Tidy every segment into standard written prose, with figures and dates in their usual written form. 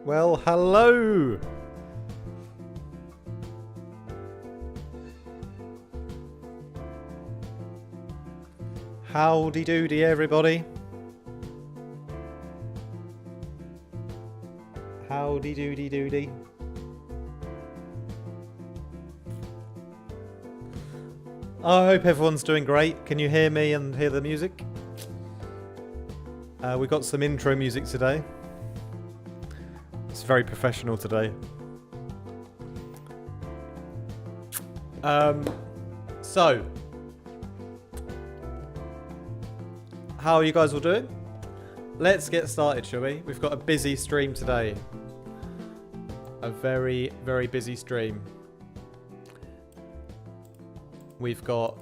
Well, hello! Howdy doody, everybody. Howdy doody doody. I hope everyone's doing great. Can you hear me and hear the music? We got some intro music today. It's very professional today. So, how are you guys all doing? Let's get started, shall we? We've got a busy stream today. A very, very busy stream. We've got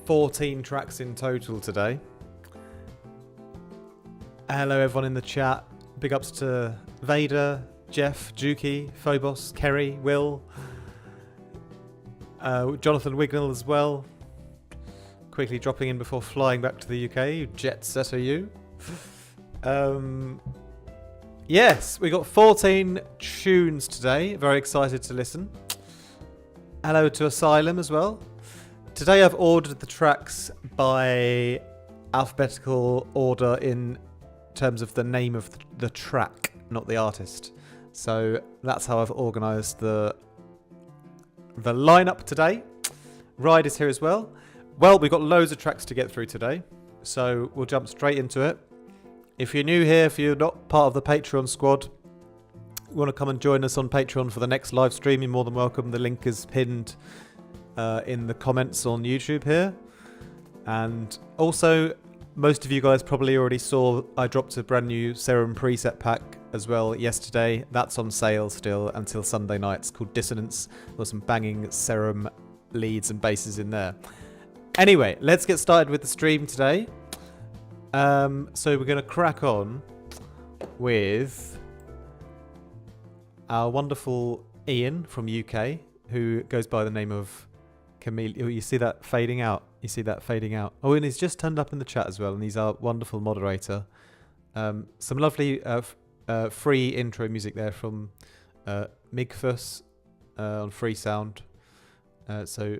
14 tracks in total today. Hello everyone in the chat. Big ups to Vader, Jeff, Juki, Phobos, Kerry, Will, Jonathan Wignall as well. Quickly dropping in before flying back to the UK. You jet setter, you. Yes, we got 14 tunes today. Very excited to listen. Hello to Asylum as well. Today I've ordered the tracks by alphabetical order in terms of the name of the track, not the artist. So that's how I've organised the lineup today. Ride is here as well. Well, we've got loads of tracks to get through today, so we'll jump straight into it. If you're new here, if you're not part of the Patreon squad, you want to come and join us on Patreon for the next live stream, you're more than welcome. The link is pinned in the comments on YouTube here. And also, most of you guys probably already saw I dropped a brand new Serum preset pack as well yesterday. That's on sale still until Sunday night. It's called Dissonance. There's some banging Serum leads and basses in there. Anyway, let's get started with the stream today. So we're going to crack on with our wonderful Ian from UK, who goes by the name of Chameleon. Oh, you see that fading out? You see that fading out? Oh, and he's just turned up in the chat as well, and he's our wonderful moderator. Some lovely free intro music there from Migfuss on Free Sound. So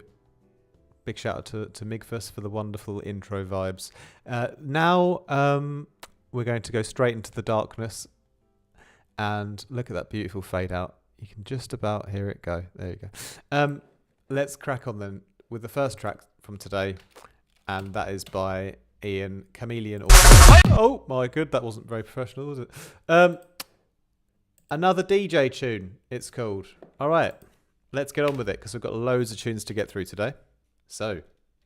big shout out to Migfuss for the wonderful intro vibes. Now we're going to go straight into the darkness, and look at that beautiful fade out. You can just about hear it go. There you go. Let's crack on then with the first track from today, and that is by Ian, Chameleon. Oh my god, that wasn't very professional, was it? Another DJ tune, it's called. All right, let's get on with it because we've got loads of tunes to get through today. So,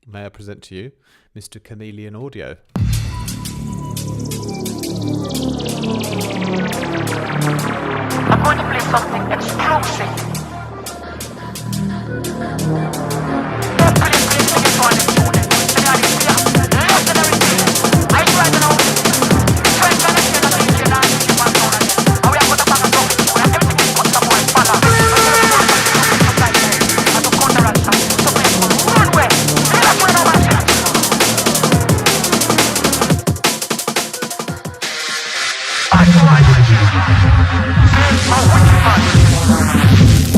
may I present to you Mr. Chameleon Audio. I'm going to play something exclusive. Oh,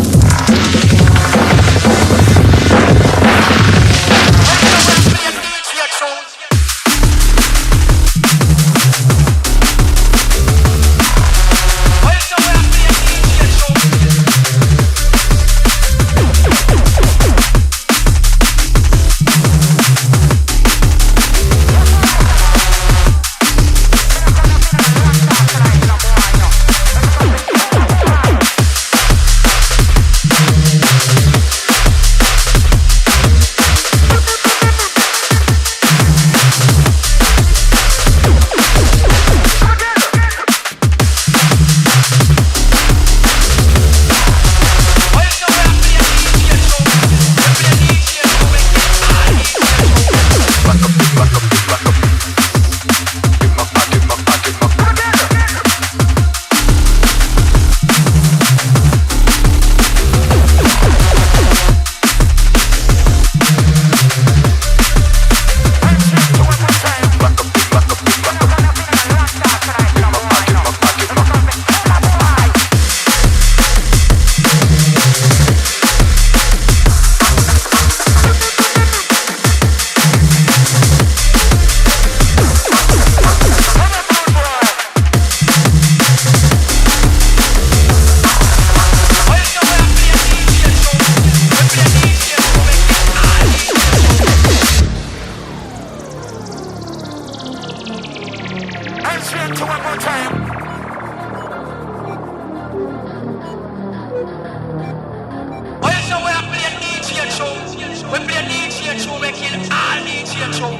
Oh, you know we are playing DJ show. We play DJ show, we kill all DJ show.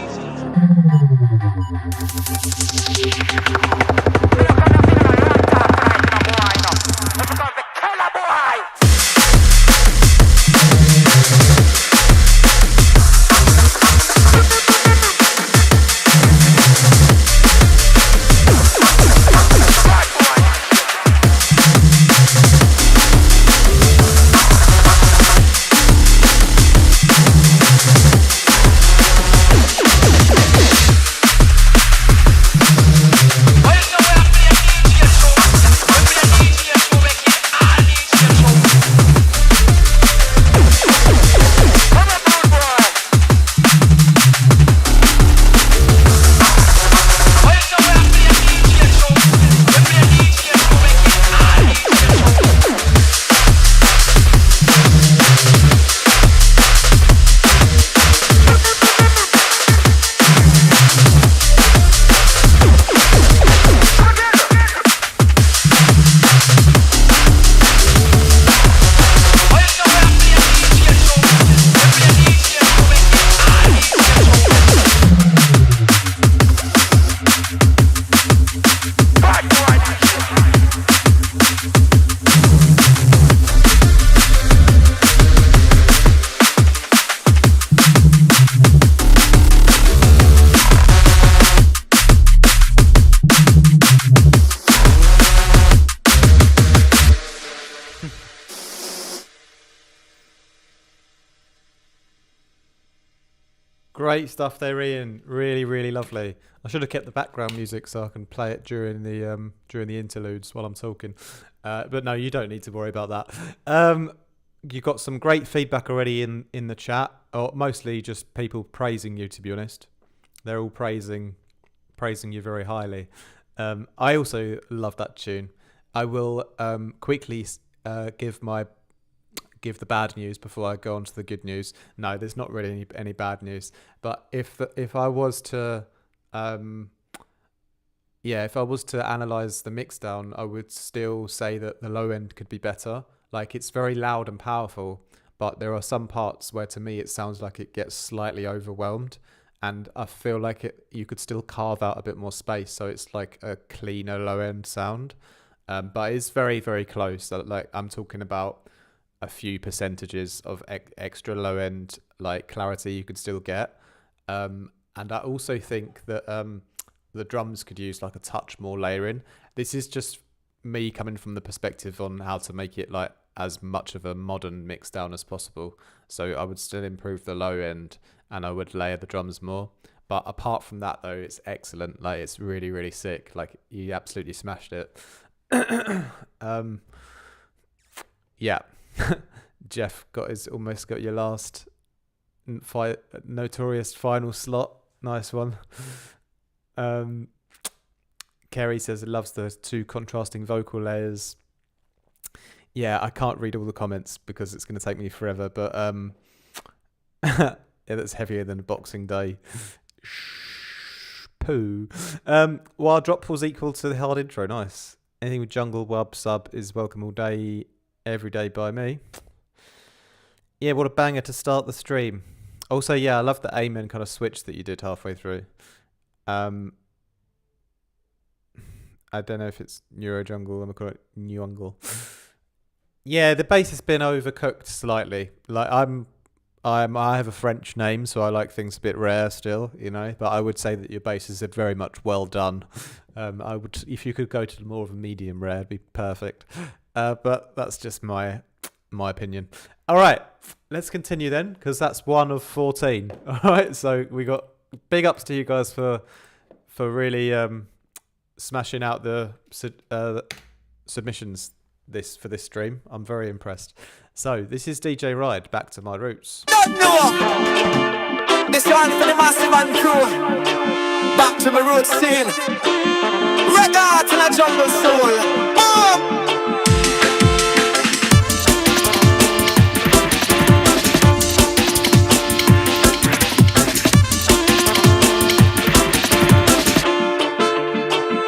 Great stuff there, Ian. Really, really lovely. I should have kept the background music so I can play it during the interludes while I'm talking. But no, you don't need to worry about that. You got some great feedback already in the chat, or mostly just people praising you. To be honest, they're all praising you very highly. I also love that tune. I will quickly give the bad news before I go on to the good news. No, there's not really any bad news. But if I was to analyze the mix down, I would still say that the low end could be better. Like, it's very loud and powerful, but there are some parts where to me it sounds like it gets slightly overwhelmed, and I feel like you could still carve out a bit more space so it's like a cleaner low end sound. But it's very, very close. Like, I'm talking about a few percentages of extra low end like clarity you could still get, and I also think that the drums could use like a touch more layering. This is just me coming from the perspective on how to make it like as much of a modern mix down as possible. So I would still improve the low end and I would layer the drums more. But apart from that though, it's excellent. Like, it's really, really sick. Like, you absolutely smashed it. Yeah. Jeff almost got your last notorious final slot. Nice one. Kerry says it loves the two contrasting vocal layers. Yeah, I can't read all the comments because it's going to take me forever, but yeah, that's heavier than Boxing Day. Poo. While drop was equal to the hard intro. Nice. Anything with jungle, wub, sub is welcome all day, every day by me. Yeah, what a banger to start the stream. Also, yeah, I love the amen kind of switch that you did halfway through. I don't know if it's Neurojungle, I'm calling it Newungle. Yeah, the bass has been overcooked slightly. Like, I have a French name, so I like things a bit rare still, you know. But I would say that your basses are very much well done. I would, if you could go to more of a medium rare, it'd be perfect. But that's just my opinion. All right, let's continue then, because that's 1 of 14. All right, so we got big ups to you guys for really smashing out the submissions for this stream. I'm very impressed. So this is DJ Ride, Back to My Roots. Don't know. This one for the massive and crew. Back to my roots scene. Regards in a jungle soul. Boom!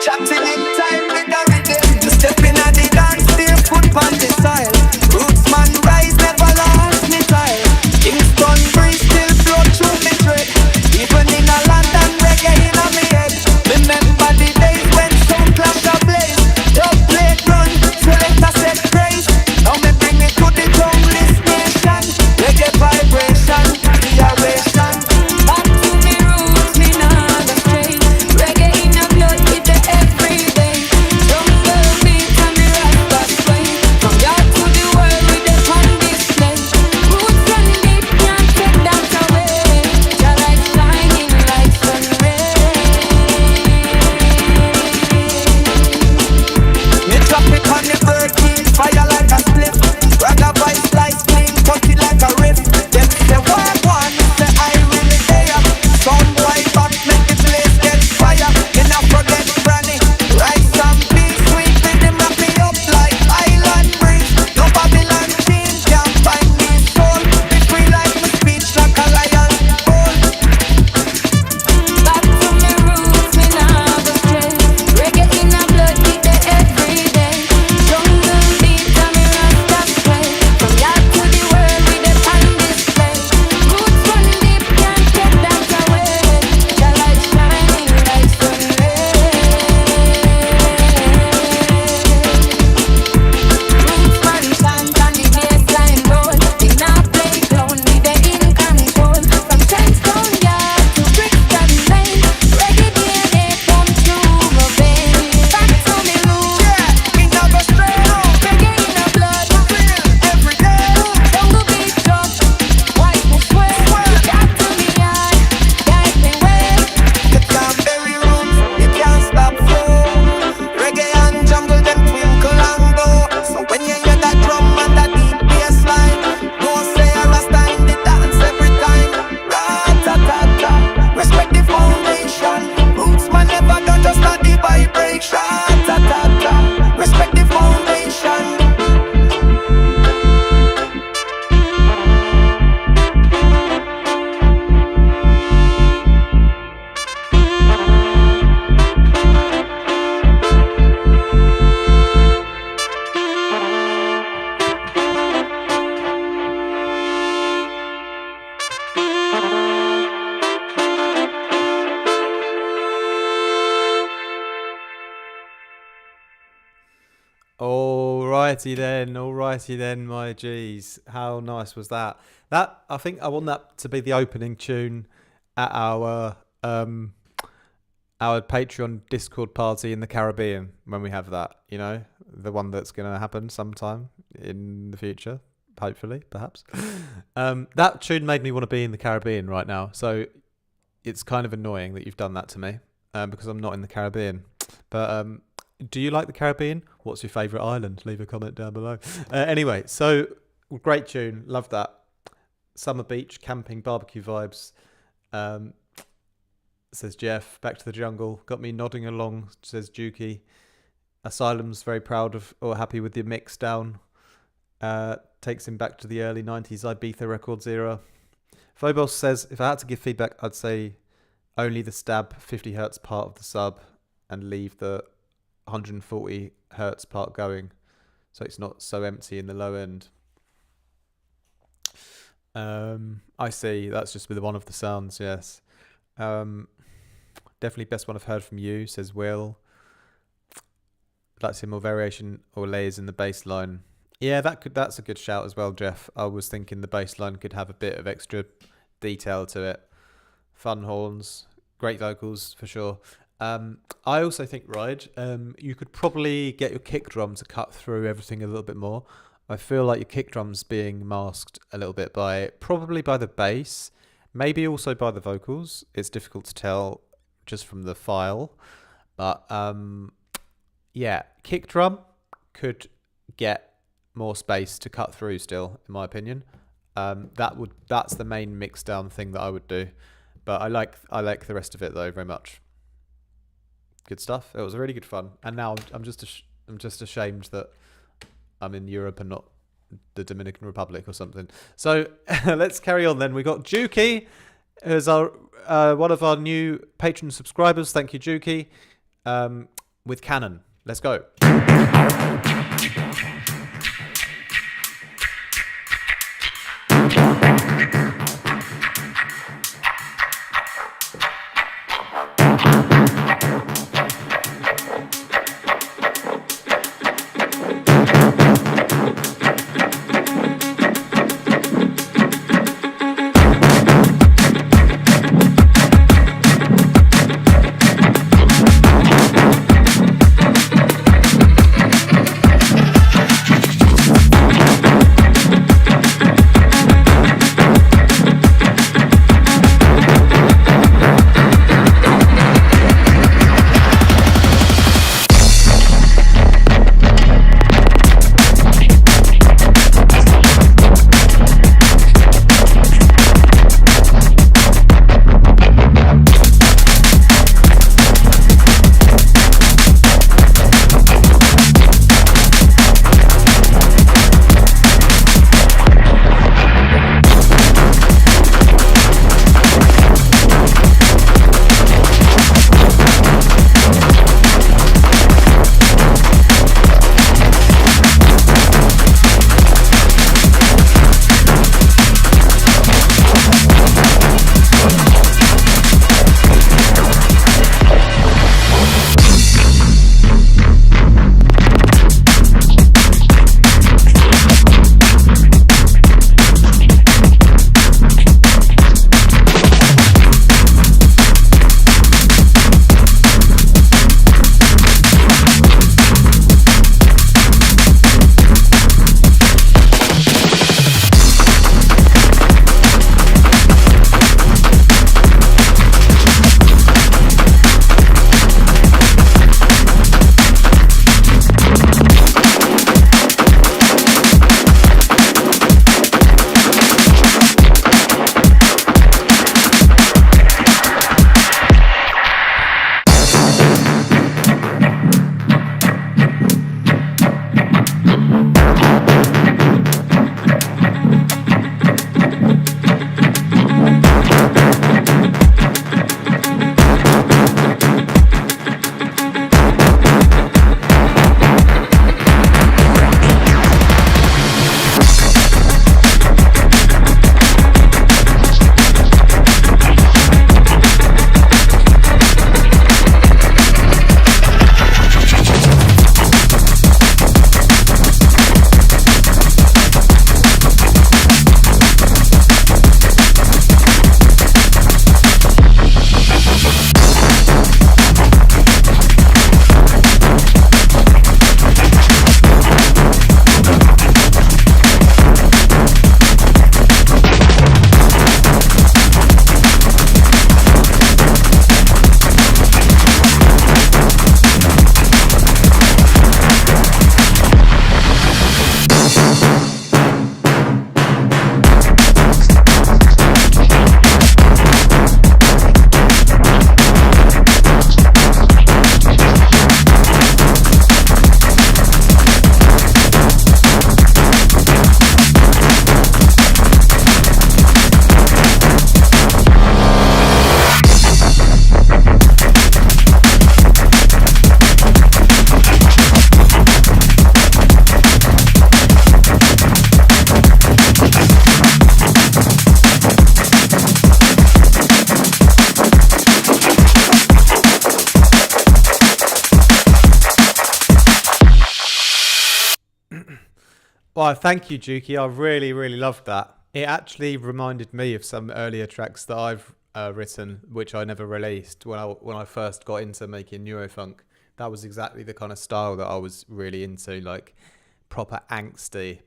Chatting in time with the rhythm. To step in at the dance, stay foot on the style. Roots man Alrighty then, my G's. How nice was that? I think I want that to be the opening tune at our Patreon Discord party in the Caribbean when we have that. You know, the one that's going to happen sometime in the future, hopefully, perhaps. That tune made me want to be in the Caribbean right now. So it's kind of annoying that you've done that to me because I'm not in the Caribbean. But do you like the Caribbean? What's your favourite island? Leave a comment down below. Anyway, so great tune. Love that. Summer beach, camping, barbecue vibes. Says Jeff. Back to the jungle. Got me nodding along, says Juki. Asylum's very proud of or happy with the mix down. Takes him back to the early 90s Ibiza Records era. Phobos says, if I had to give feedback, I'd say only the stab 50 hertz part of the sub and leave the 140 hertz part going, so it's not so empty in the low end. I see. That's just with one of the sounds. Yes. Definitely best one I've heard from you, says Will. Like to see more variation or layers in the bass line. Yeah, that's a good shout as well, Jeff. I was thinking the bass line could have a bit of extra detail to it. Fun horns, great vocals for sure. I also think, Ride, you could probably get your kick drum to cut through everything a little bit more. I feel like your kick drum's being masked a little bit probably by the bass, maybe also by the vocals. It's difficult to tell just from the file, but yeah, kick drum could get more space to cut through still, in my opinion. That's the main mix down thing that I would do, but I like the rest of it though very much. Good stuff. It was really good fun, and now I'm just ashamed that I'm in Europe and not the Dominican Republic or something. So let's carry on then. We got Juki, who's our one of our new patron subscribers. Thank you, Juki. With Canon. Let's go. Well, thank you, Juki. I really, really loved that. It actually reminded me of some earlier tracks that I've written, which I never released when I first got into making Neurofunk. That was exactly the kind of style that I was really into, like proper angsty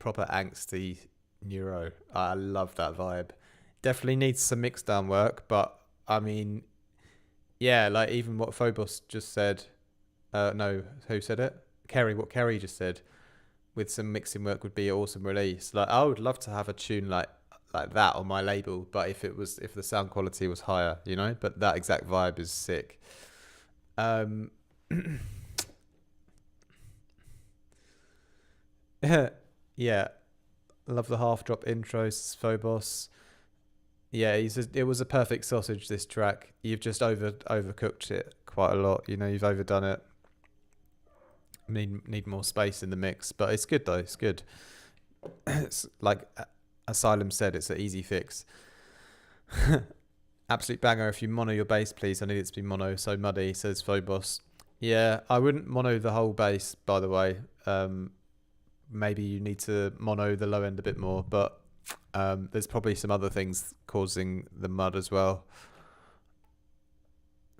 Neuro. I love that vibe. Definitely needs some mix down work, but I mean, yeah, like even what Phobos just said. No, who said it? Kerry. What Kerry just said, with some mixing work would be an awesome release. Like I would love to have a tune like that on my label, but if the sound quality was higher, you know. But that exact vibe is sick. Yeah, love the half drop intros, Phobos. Yeah, it was a perfect sausage, this track. You've just overcooked it quite a lot. You know, you've overdone it. Need more space in the mix, but it's good though. It's good. It's like Asylum said, it's an easy fix. Absolute banger. If you mono your bass, please. I need it to be mono. So muddy, says Phobos. Yeah, I wouldn't mono the whole bass, by the way. Maybe you need to mono the low end a bit more, but there's probably some other things causing the mud as well.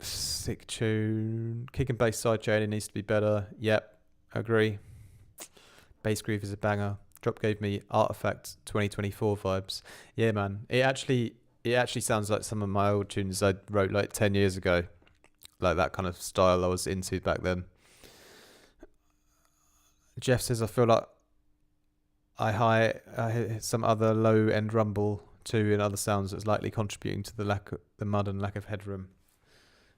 Sick tune. Kick and bass side chain, it needs to be better. Yep, agree. Bass groove is a banger. Drop gave me Artifact 2024 vibes. Yeah, man. It actually sounds like some of my old tunes I wrote like 10 years ago. Like that kind of style I was into back then. Jeff says, I feel like I hit some other low end rumble too in other sounds that's likely contributing to the mud and lack of headroom.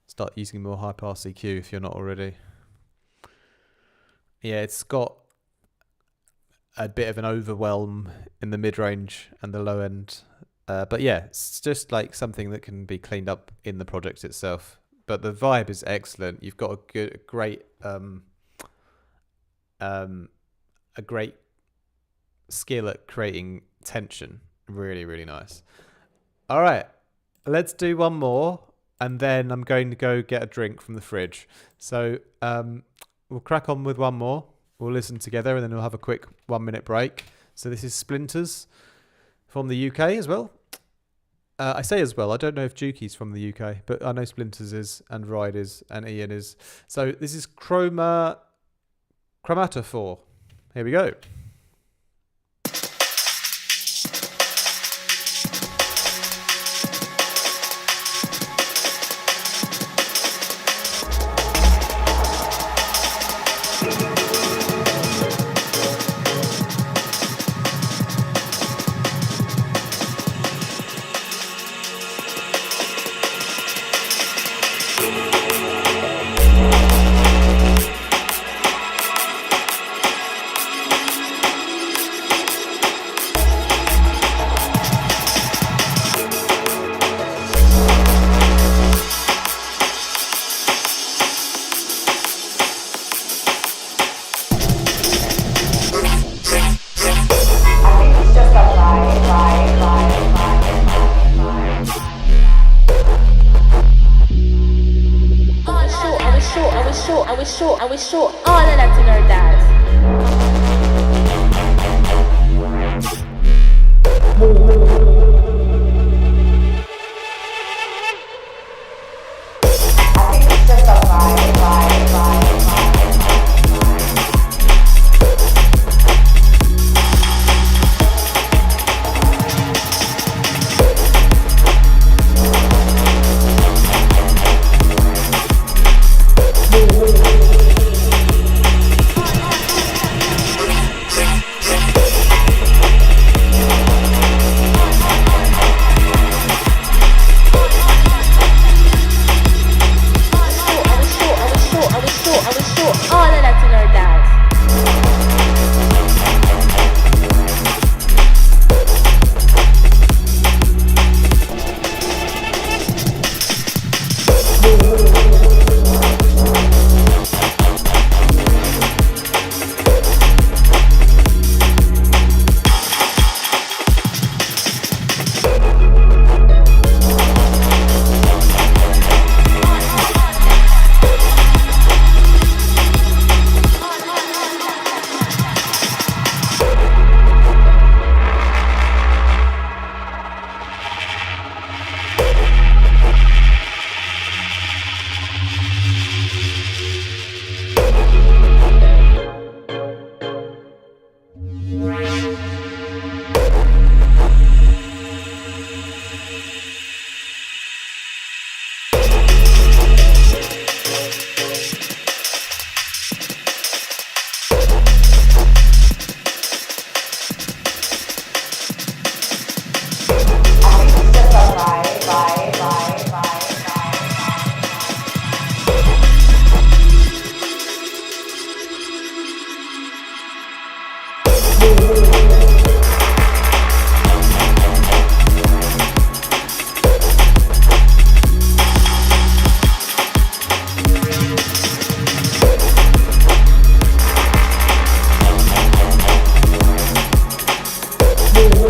Start using more high pass EQ if you're not already. Yeah, it's got a bit of an overwhelm in the mid range and the low end. But yeah, it's just like something that can be cleaned up in the project itself. But the vibe is excellent. You've got a great skill at creating tension. Really, really nice. All right, let's do one more, and then I'm going to go get a drink from the fridge. So we'll crack on with one more. We'll listen together, and then we'll have a quick 1 minute break. So this is Splinters from the UK as well. I say as well, I don't know if Juki's from the UK, but I know Splinters is, and Ride is, and Ian is. So this is Chromatophore. Here we go. I will show all of that in our dance. I think it's just a vibe. I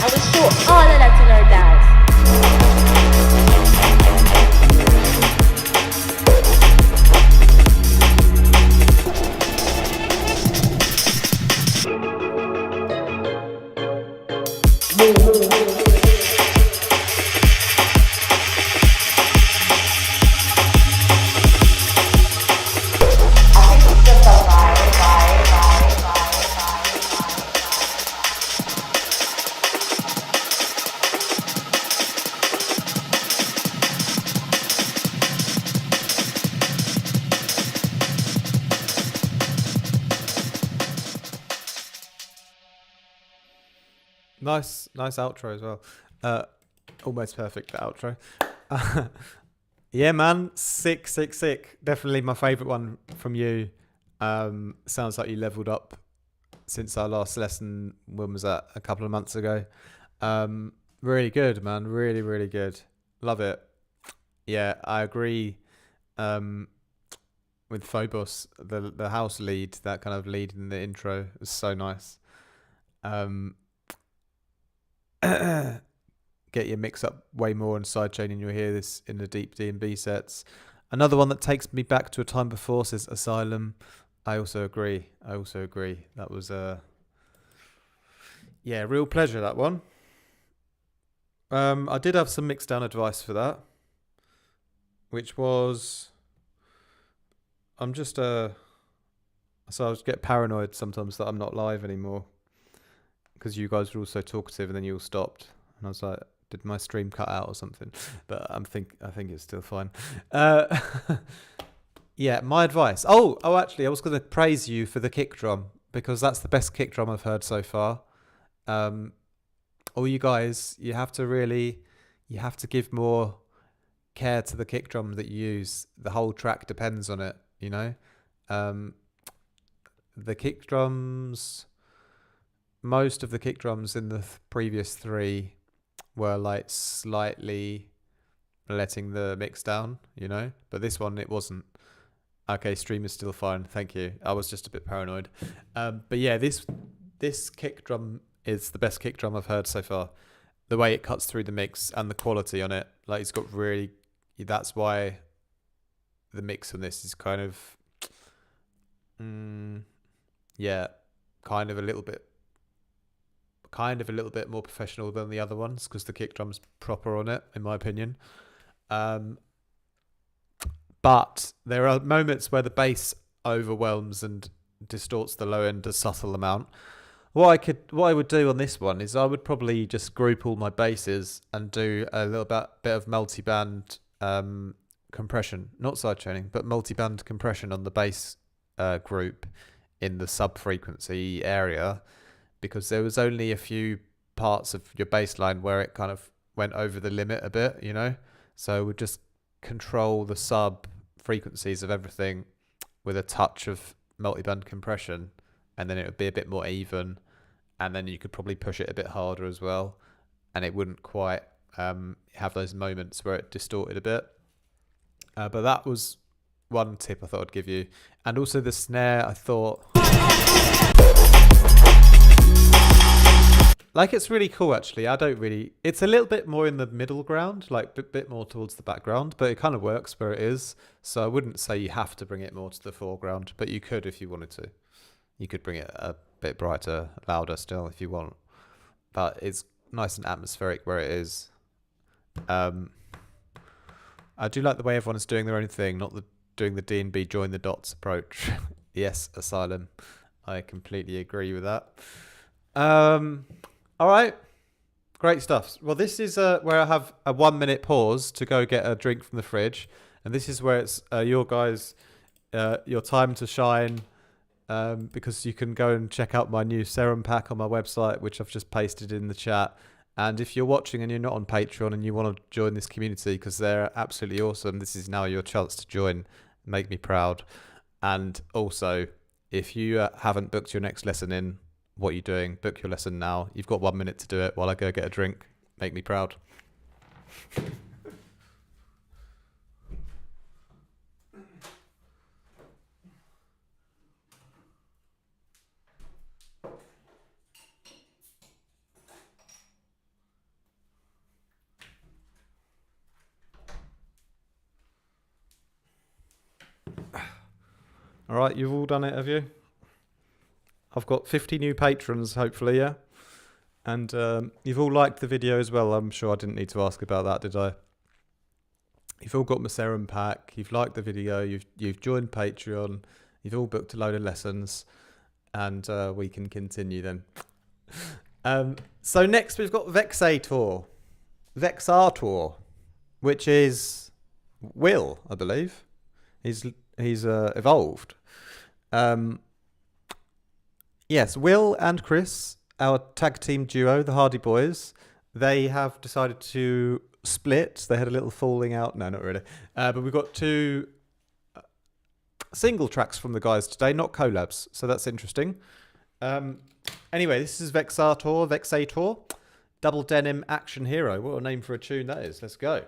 will show all of that in our dance. I think it's just a vibe. Nice outro as well. Almost perfect, the outro. Yeah, man, sick. Definitely my favourite one from you. Sounds like you leveled up since our last lesson. When was that? A couple of months ago. Really good, man. Really good. Love it. Yeah, I agree. With Phobos, the house lead, that kind of lead in the intro was so nice. Get your mix up way more and sidechain, and you'll hear this in the deep DNB sets. Another one that takes me back to a time before says Asylum. I also agree. That was real pleasure, that one. I did have some mix down advice for that, which was so I was get paranoid sometimes that I'm not live anymore because you guys were all so talkative and then you all stopped, and I was like, did my stream cut out or something? But I think it's still fine. Yeah, my advice. Oh, actually, I was going to praise you for the kick drum because that's the best kick drum I've heard so far. All you guys, you have to give more care to the kick drum that you use. The whole track depends on it, you know. The kick drums, most of the kick drums in the previous three were like slightly letting the mix down, you know, but this one it wasn't. Okay, stream is still fine, thank you. I was just a bit paranoid. But yeah, this kick drum is the best kick drum I've heard so far. The way it cuts through the mix and the quality on it, like it's got really, that's why the mix on this is kind of kind of a little bit more professional than the other ones because the kick drum's proper on it, in my opinion. But there are moments where the bass overwhelms and distorts the low end a subtle amount. What I would do on this one is I would probably just group all my basses and do a little bit of multi-band compression, not sidechaining, but multi-band compression on the bass group in the sub-frequency area, because there was only a few parts of your bass line where it kind of went over the limit a bit, you know? So we'd just control the sub-frequencies of everything with a touch of multi-band compression, and then it would be a bit more even, and then you could probably push it a bit harder as well, and it wouldn't quite have those moments where it distorted a bit. But that was one tip I thought I'd give you. And also the snare, I thought, like, it's really cool actually. It's a little bit more in the middle ground, like a bit more towards the background, but it kind of works where it is. So I wouldn't say you have to bring it more to the foreground, but you could if you wanted to. You could bring it a bit brighter, louder still if you want, but it's nice and atmospheric where it is. I do like the way everyone's doing their own thing, not doing the DNB join the dots approach. Yes, Asylum. I completely agree with that. All right. Great stuff. Well, this is where I have a 1 minute pause to go get a drink from the fridge. And this is where it's your time to shine, because you can go and check out my new Serum pack on my website, which I've just pasted in the chat. And if you're watching and you're not on Patreon and you want to join this community because they're absolutely awesome, this is now your chance to join. Make me proud. And also, if you haven't booked your next lesson in, what you're doing. Book your lesson now. You've got 1 minute to do it while I go get a drink. Make me proud. All right, you've all done it, have you? I've got 50 new patrons, hopefully, yeah? And you've all liked the video as well. I'm sure I didn't need to ask about that, did I? You've all got my Serum pack. You've liked the video. You've joined Patreon. You've all booked a load of lessons. And we can continue then. So next we've got Vexator, which is Will, I believe. He's evolved. Yes, Will and Chris, our tag team duo, the Hardy Boys, they have decided to split. They had a little falling out. No, not really. But we've got 2 single tracks from the guys today, not collabs. So that's interesting. Anyway, this is Vexator, Double Denim Action Hero. What a name for a tune that is. Let's go.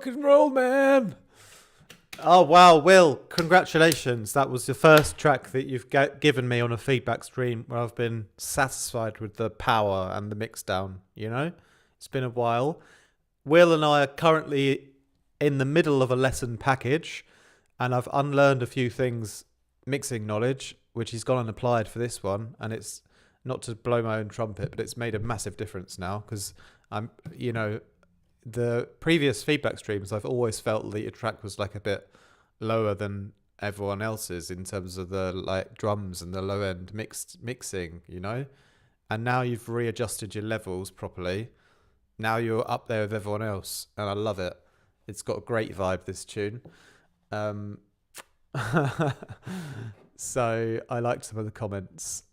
rock and roll, man. Oh, wow, Will, congratulations. That was the first track that you've given me on a feedback stream where I've been satisfied with the power and the mix down, you know? It's been a while. Will and I are currently in the middle of a lesson package, and I've unlearned a few things, mixing knowledge, which he's gone and applied for this one, and it's not to blow my own trumpet, but it's made a massive difference now, because I'm, you know, the previous feedback streams, I've always felt the track was like a bit lower than everyone else's in terms of the like drums and the low end mixing, you know. And now you've readjusted your levels properly. Now you're up there with everyone else, and I love it. It's got a great vibe, this tune. So I liked some of the comments.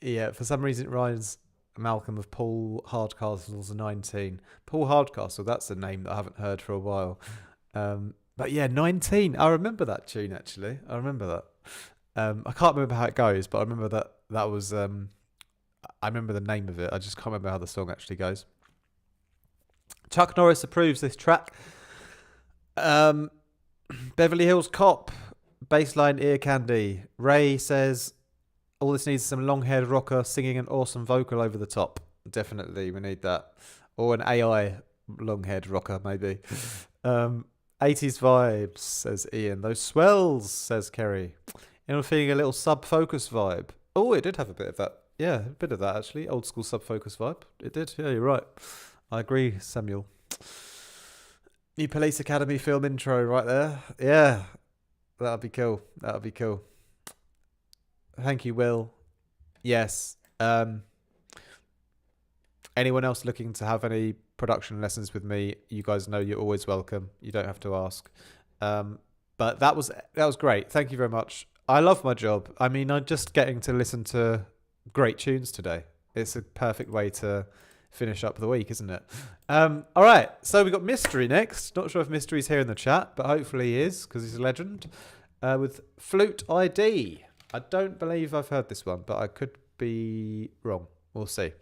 Yeah, for some reason it rhymes Malcolm of Paul Hardcastle's 19. Paul Hardcastle, that's a name that I haven't heard for a while. But yeah, 19. I remember that tune, actually. I remember that. I can't remember how it goes, but I remember that was... I remember the name of it. I just can't remember how the song actually goes. Chuck Norris approves this track. Beverly Hills Cop, bassline ear candy. Ray says... all this needs is some long-haired rocker singing an awesome vocal over the top. Definitely, we need that. Or an AI long-haired rocker, maybe. 80s vibes, says Ian. Those swells, says Kerry. You know, feeling a little sub-focus vibe. Oh, it did have a bit of that. Yeah, a bit of that, actually. Old school sub-focus vibe. It did. Yeah, you're right. I agree, Samuel. New Police Academy film intro right there. Yeah, that'll be cool. That'll be cool. Thank you, Will. Yes. Anyone else looking to have any production lessons with me, you guys know you're always welcome. You don't have to ask. But that was great. Thank you very much. I love my job. I mean, I'm just getting to listen to great tunes today. It's a perfect way to finish up the week, isn't it? All right. So we got Mystery next. Not sure if Mystery's here in the chat, but hopefully he is because he's a legend. With Flute ID. I don't believe I've heard this one, but I could be wrong. We'll see.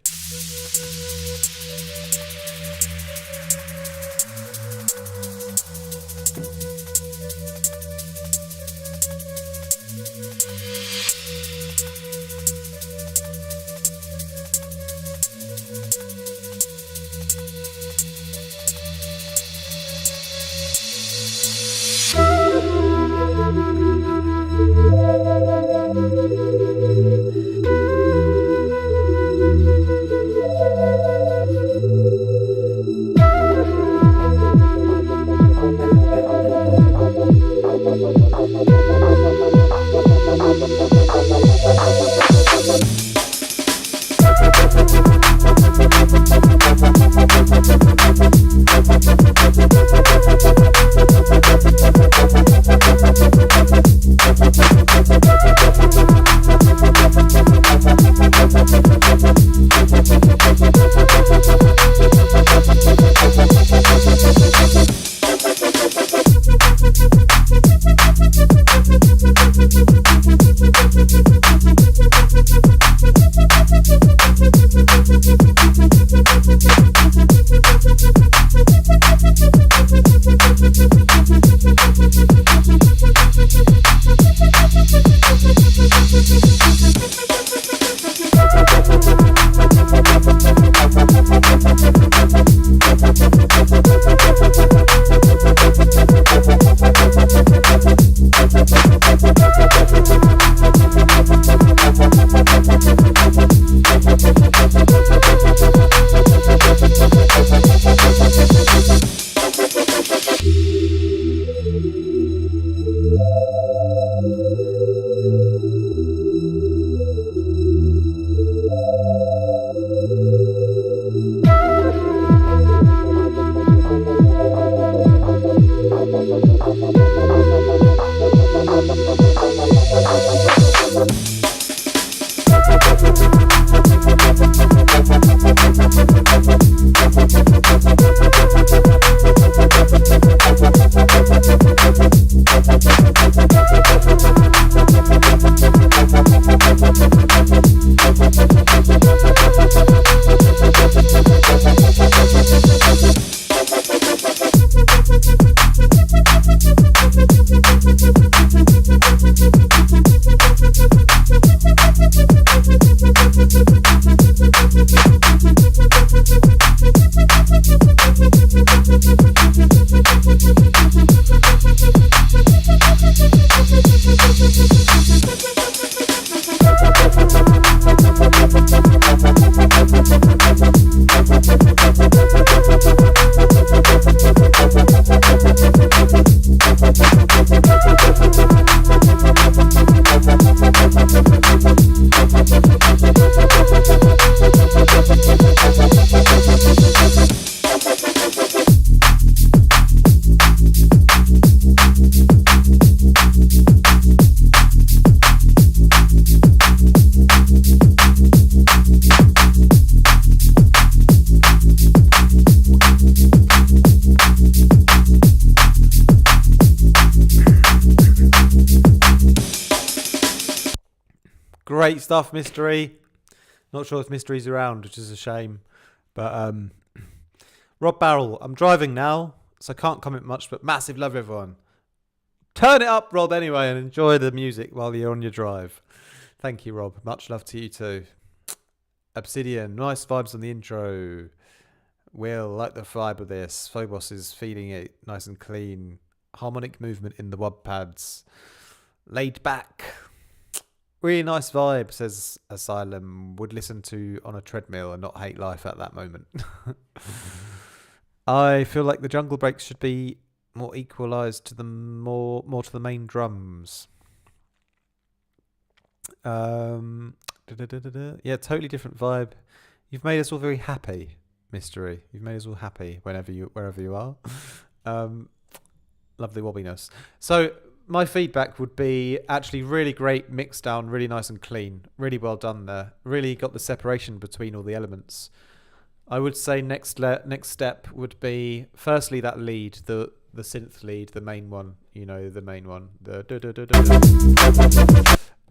Great stuff, Mystery. Not sure if Mystery's around, which is a shame. But Rob Barrel, I'm driving now, so I can't comment much, but massive love, everyone. Turn it up, Rob, anyway, and enjoy the music while you're on your drive. Thank you, Rob. Much love to you too. Obsidian, nice vibes on the intro. Will, like the vibe of this. Phobos is feeling it nice and clean. Harmonic movement in the wub pads. Laid back. Really nice vibe, says Asylum. Would listen to on a treadmill and not hate life at that moment. I feel like the jungle breaks should be more equalised to the more to the main drums. Yeah, totally different vibe. You've made us all very happy, Mystery. You've made us all happy wherever you are. Lovely wobbiness. So my feedback would be actually really great mix down, really nice and clean, really well done there. Really got the separation between all the elements. I would say next step would be firstly that lead, the synth lead, the main one, the main one.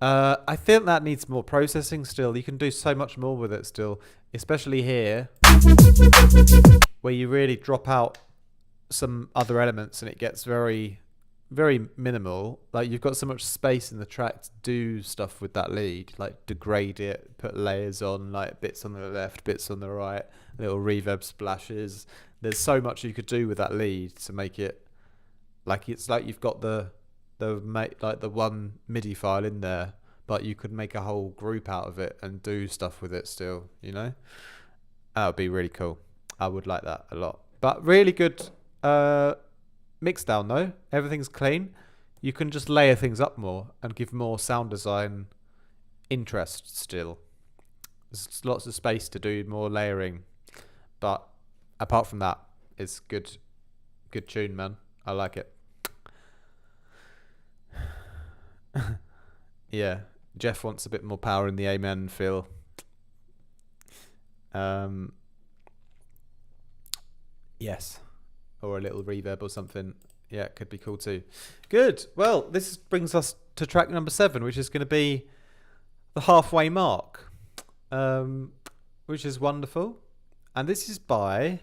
I think that needs more processing still. You can do so much more with it still, especially here where you really drop out some other elements and it gets very, very minimal. Like you've got so much space in the track to do stuff with that lead, like degrade it, put layers on, like bits on the left, bits on the right, little reverb splashes. There's so much you could do with that lead to make it like it's like you've got the one MIDI file in there, but you could make a whole group out of it and do stuff with it still, That would be really cool. I would like that a lot. But really good mix down though. Everything's clean. You can just layer things up more and give more sound design interest still. There's lots of space to do more layering. But apart from that, it's good tune, man. I like it. Yeah, Jeff wants a bit more power in the amen feel. Yes, or a little reverb or something. Yeah, it could be cool too. Good. Well, this brings us to track number 7, which is going to be the halfway mark, which is wonderful. And this is by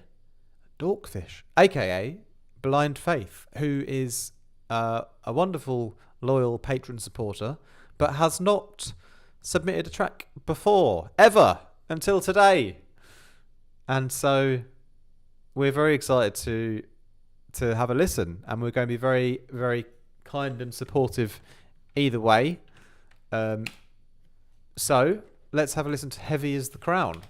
Dorkfish, aka Blind Faith, who is a wonderful, loyal patron supporter, but has not submitted a track before, ever, until today. And so we're very excited to have a listen, and we're going to be very, very kind and supportive either way. So let's have a listen to Heavy as the Crown.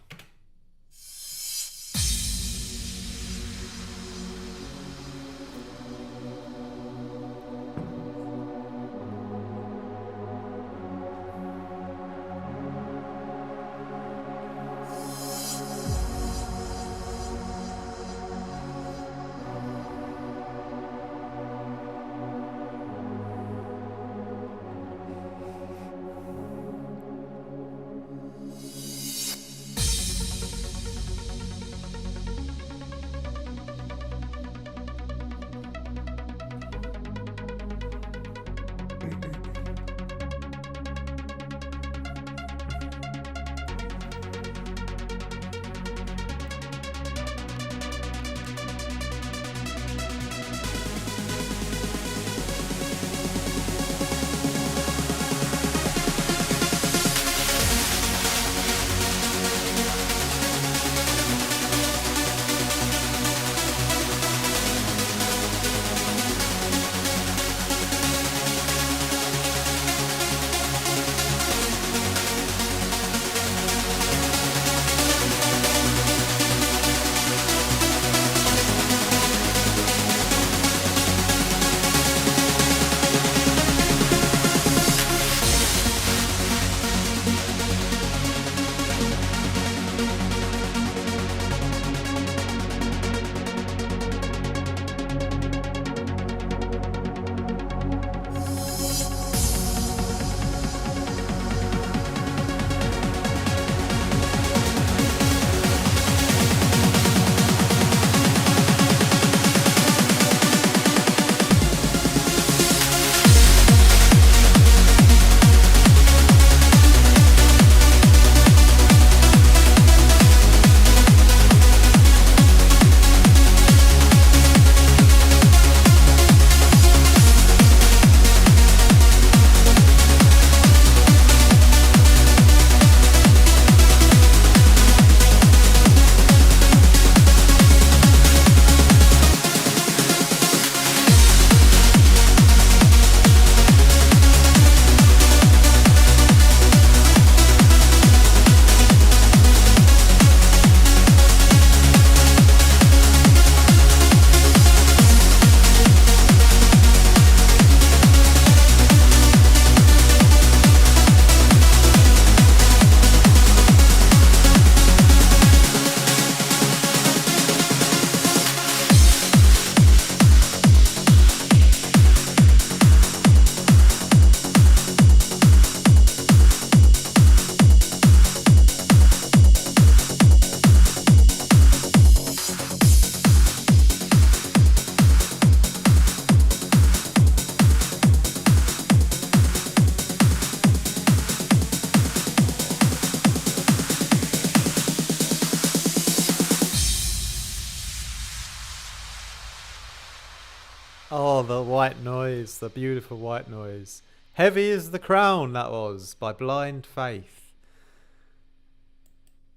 Oh, the white noise, the beautiful white noise. Heavy is the Crown, that was, by Blind Faith.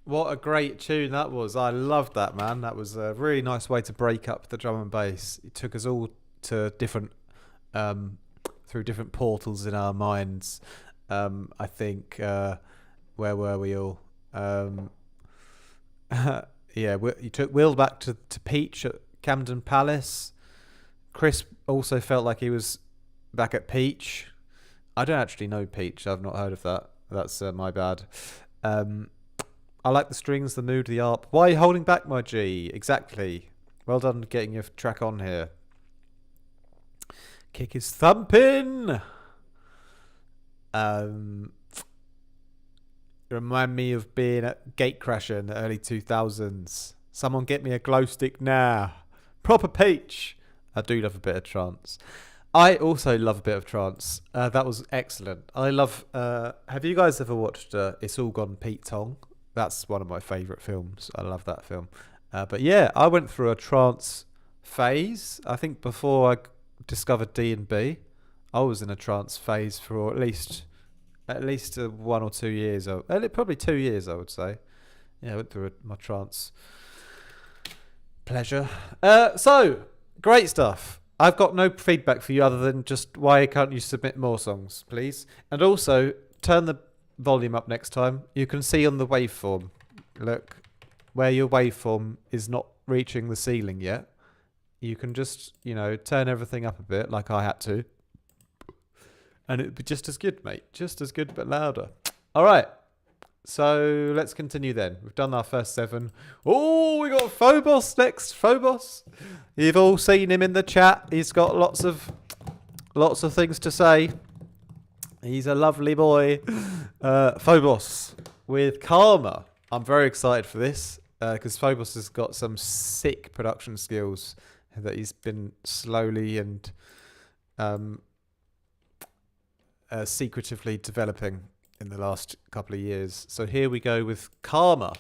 What a great tune that was. I loved that, man. That was a really nice way to break up the drum and bass. It took us all to different, through different portals in our minds. I think, where were we all? Yeah, you took Will back to Peach at Camden Palace. Chris also felt like he was back at Peach. I don't actually know Peach. I've not heard of that. That's my bad. I like the strings, the mood, the arp. Why are you holding back, my G? Exactly. Well done getting your track on here. Kick is thumping. Remind me of being at Gatecrasher in the early 2000s. Someone get me a glow stick now. Proper Peach. I do love a bit of trance. I also love a bit of trance. That was excellent. I love... have you guys ever watched It's All Gone Pete Tong? That's one of my favourite films. I love that film. But yeah, I went through a trance phase. I think before I discovered DNB, I was in a trance phase for at least 1 or 2 years. Probably 2 years, I would say. Yeah, I went through my trance pleasure. So, great stuff. I've got no feedback for you other than just why can't you submit more songs, please? And also, turn the volume up next time. You can see on the waveform, look, where your waveform is not reaching the ceiling yet. You can just, turn everything up a bit like I had to. And it'd be just as good, mate. Just as good, but louder. All right. So let's continue then. We've done our first 7. Oh, we got Phobos next. Phobos. You've all seen him in the chat. He's got lots of things to say. He's a lovely boy. Phobos with Karma. I'm very excited for this because Phobos has got some sick production skills that he's been slowly and secretively developing in the last couple of years. So here we go with Karma.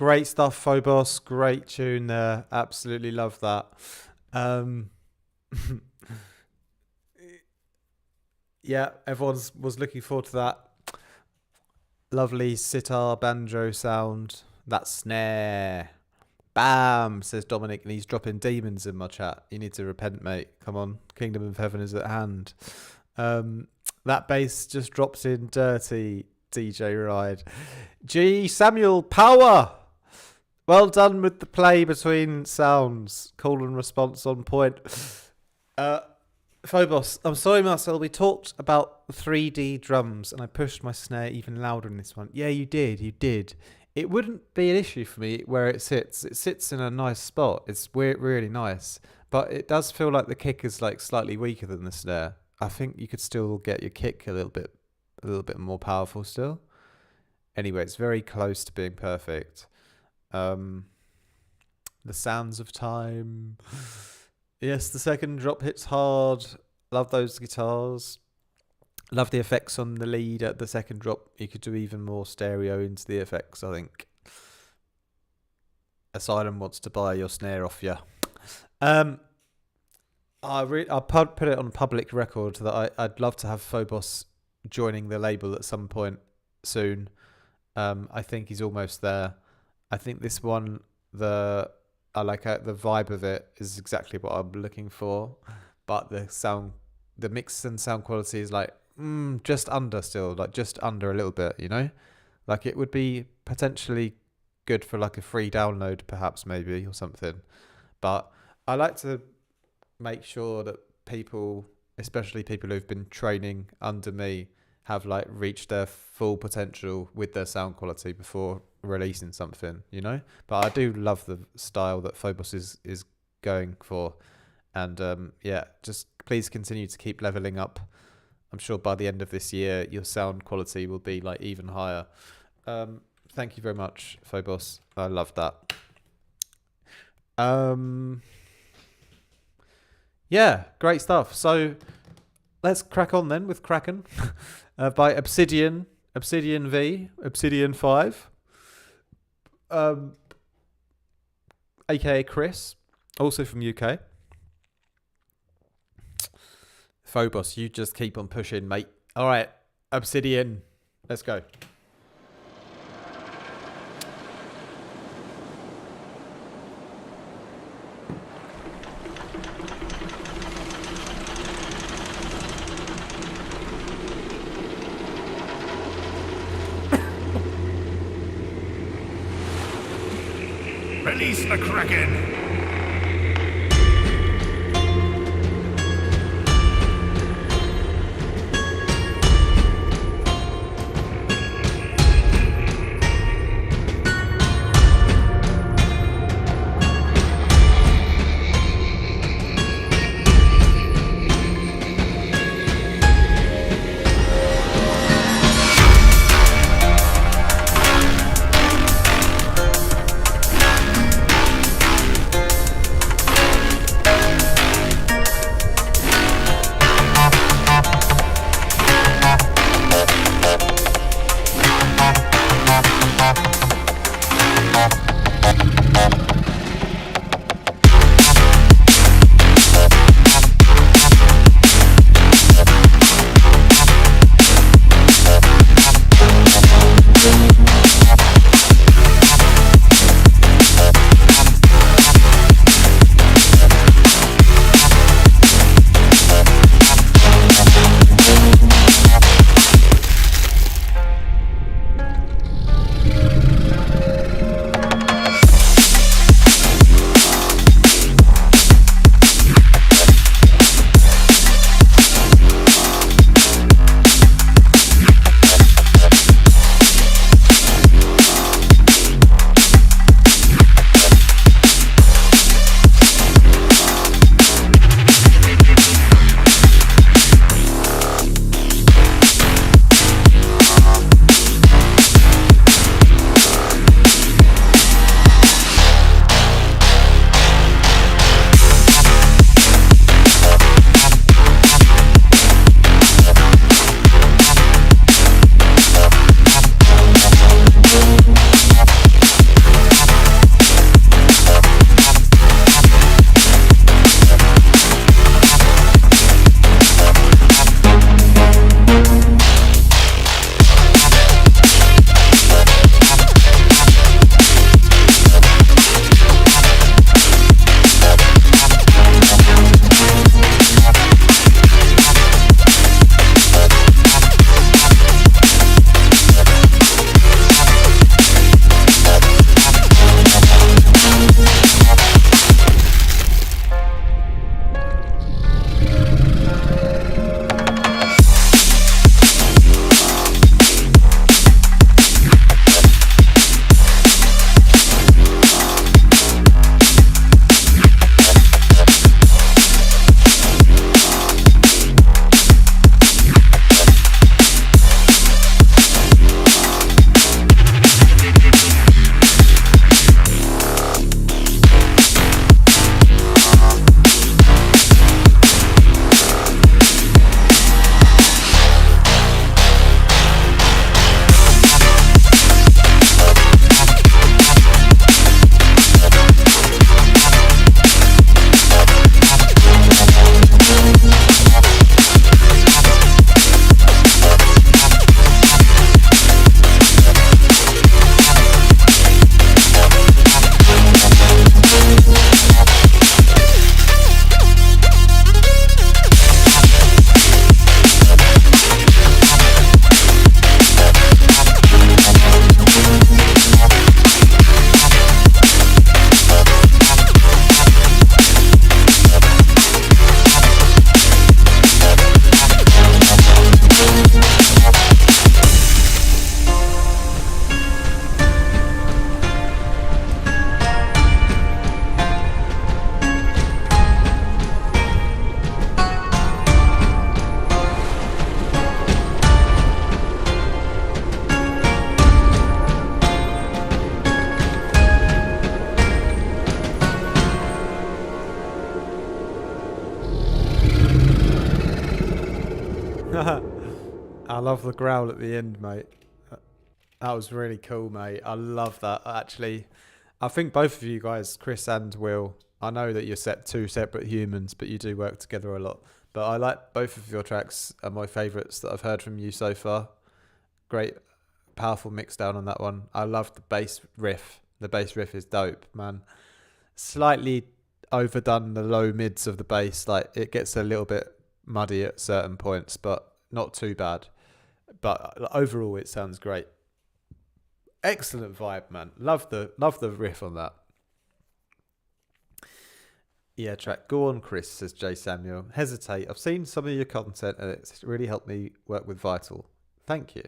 Great stuff, Phobos. Great tune there. Absolutely love that. Yeah, everyone was looking forward to that. Lovely sitar banjo sound. That snare. Bam, says Dominic, and he's dropping demons in my chat. You need to repent, mate. Come on. Kingdom of Heaven is at hand. That bass just drops in dirty, DJ Ride. G. Samuel, power! Well done with the play between sounds. Call and response on point. Phobos, I'm sorry, Marcel. We talked about 3D drums, and I pushed my snare even louder in this one. Yeah, you did. You did. It wouldn't be an issue for me where it sits. It sits in a nice spot. It's really nice, but it does feel like the kick is like slightly weaker than the snare. I think you could still get your kick a little bit more powerful still. Anyway, it's very close to being perfect. The sounds of time. Yes, the second drop hits hard. Love those guitars. Love the effects on the lead at the second drop. You could do even more stereo into the effects, I think. Asylum wants to buy your snare off you. I'll put it on public record that I'd love to have Phobos joining the label at some point soon. I think he's almost there. I think this one, I like the vibe of it is exactly what I'm looking for, but the mix and sound quality is like just under still, like just under a little bit, you know, like it would be potentially good for like a free download, perhaps maybe or something. But I like to make sure that people, especially people who've been training under me, have like reached their full potential with their sound quality before releasing something, you know. But I do love the style that Phobos is going for, and yeah, just please continue to keep leveling up. I'm sure by the end of this year your sound quality will be like even higher. Thank you very much, Phobos. I love that. Yeah, great stuff. So let's crack on then with Kraken by Obsidian V, Obsidian 5, aka Chris, also from UK. Phobos, you just keep on pushing, mate. All right, Obsidian, let's go. Release the Kraken! I love the growl at the end, mate. That was really cool, mate. I love that. Actually, I think both of you guys, Chris and Will, I know that you're two separate humans, but you do work together a lot. But I like both of your tracks, are my favourites that I've heard from you so far. Great, powerful mix down on that one. I love the bass riff. The bass riff is dope, man. Slightly overdone the low mids of the bass. Like, it gets a little bit muddy at certain points, but not too bad. But overall, it sounds great. Excellent vibe, man. Love the riff on that. Yeah, track. Go on, Chris, says J. Samuel. Hesitate. I've seen some of your content and it's really helped me work with Vital. Thank you.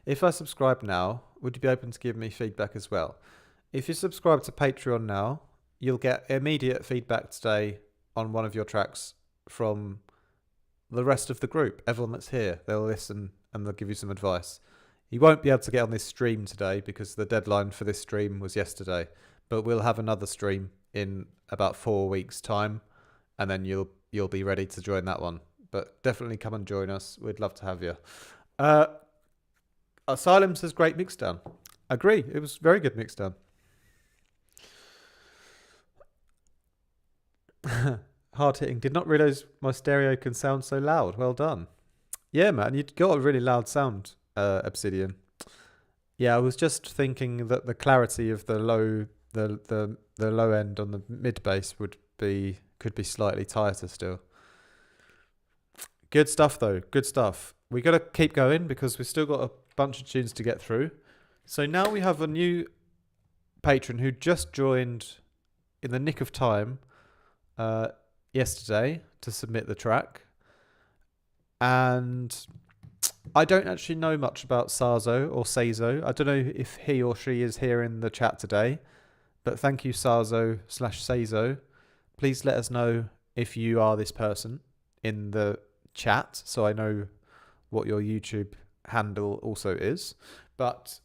If I subscribe now, would you be open to give me feedback as well? If you subscribe to Patreon now, you'll get immediate feedback today on one of your tracks from the rest of the group. Everyone that's here, they'll listen and they'll give you some advice. You won't be able to get on this stream today because the deadline for this stream was yesterday, but we'll have another stream in about 4 weeks' time, and then you'll be ready to join that one. But definitely come and join us. We'd love to have you. Asylum says great mixdown. Agree. It was very good mixdown. Hard hitting. Did not realise my stereo can sound so loud. Well done. Yeah, man. You've got a really loud sound, Obsidian. Yeah, I was just thinking that the clarity of the low end on the mid bass could be slightly tighter still. Good stuff though. Good stuff. We got to keep going because we've still got a bunch of tunes to get through. So now we have a new patron who just joined in the nick of time yesterday to submit the track. And I don't actually know much about Sarzo or Seizo. I don't know if he or she is here in the chat today. But thank you, Sarzo/Seizo. Please let us know if you are this person in the chat so I know what your YouTube handle also is. But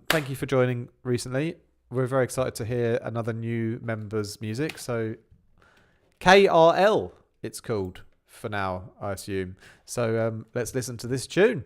thank you for joining recently. We're very excited to hear another new member's music. So KRL, it's called for now, I assume. So let's listen to this tune.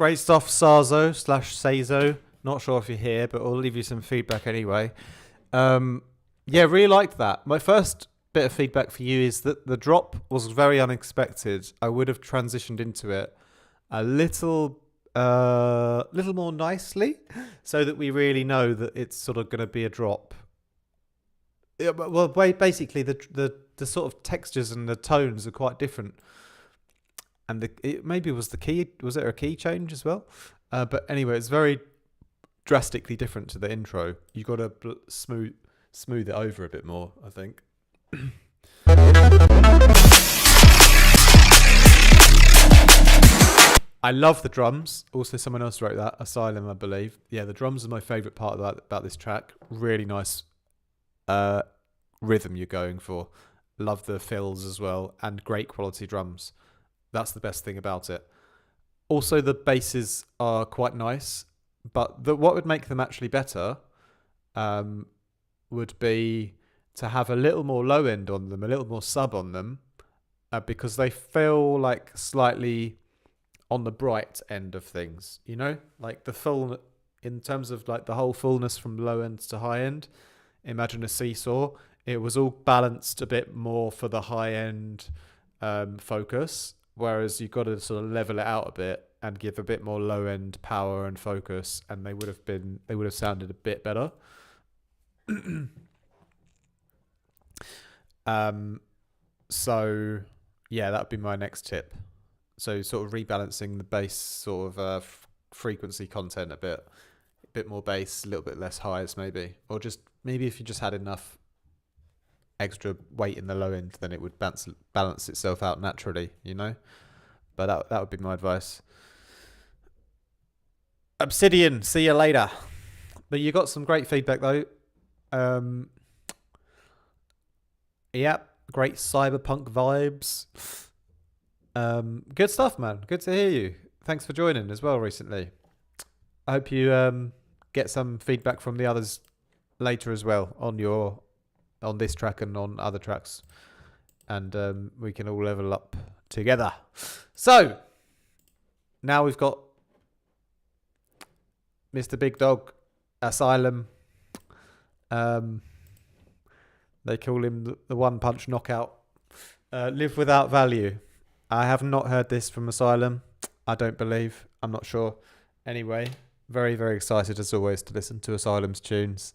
Great stuff, Sarzo/Sazo. Not sure if you're here, but I'll leave you some feedback anyway. Yeah, really liked that. My first bit of feedback for you is that the drop was very unexpected. I would have transitioned into it a little more nicely, so that we really know that it's sort of going to be a drop. Yeah, well, basically the sort of textures and the tones are quite different, and maybe was there a key change as well? But anyway, it's very drastically different to the intro. You got to smooth it over a bit more, I think. I love the drums. Also, someone else wrote that, Asylum, I believe. Yeah, the drums are my favourite part about this track. Really nice rhythm you're going for. Love the fills as well, and great quality drums. That's the best thing about it. Also, the basses are quite nice, but what would make them actually better would be to have a little more low end on them, a little more sub on them, because they feel like slightly on the bright end of things, you know, like the full, in terms of like the whole fullness from low end to high end. Imagine a seesaw. It was all balanced a bit more for the high end focus, whereas you've got to sort of level it out a bit and give a bit more low end power and focus, and they would have sounded a bit better. So yeah, that would be my next tip. So sort of rebalancing the bass sort of frequency content a bit more bass, a little bit less highs maybe, or just maybe if you just had enough extra weight in the low end, then it would balance itself out naturally, you know. But that would be my advice. Obsidian, see you later. But you got some great feedback though. Yep, great cyberpunk vibes. Good stuff, man. Good to hear you. Thanks for joining as well recently. I hope you get some feedback from the others later as well on this track and on other tracks, and we can all level up together. So now we've got Mr. Big Dog, Asylum. They call him the One Punch Knockout. Live Without Value. I have not heard this from Asylum. I don't believe. I'm not sure. Anyway, very, very excited as always to listen to Asylum's tunes.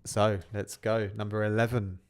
So let's go. Number 11.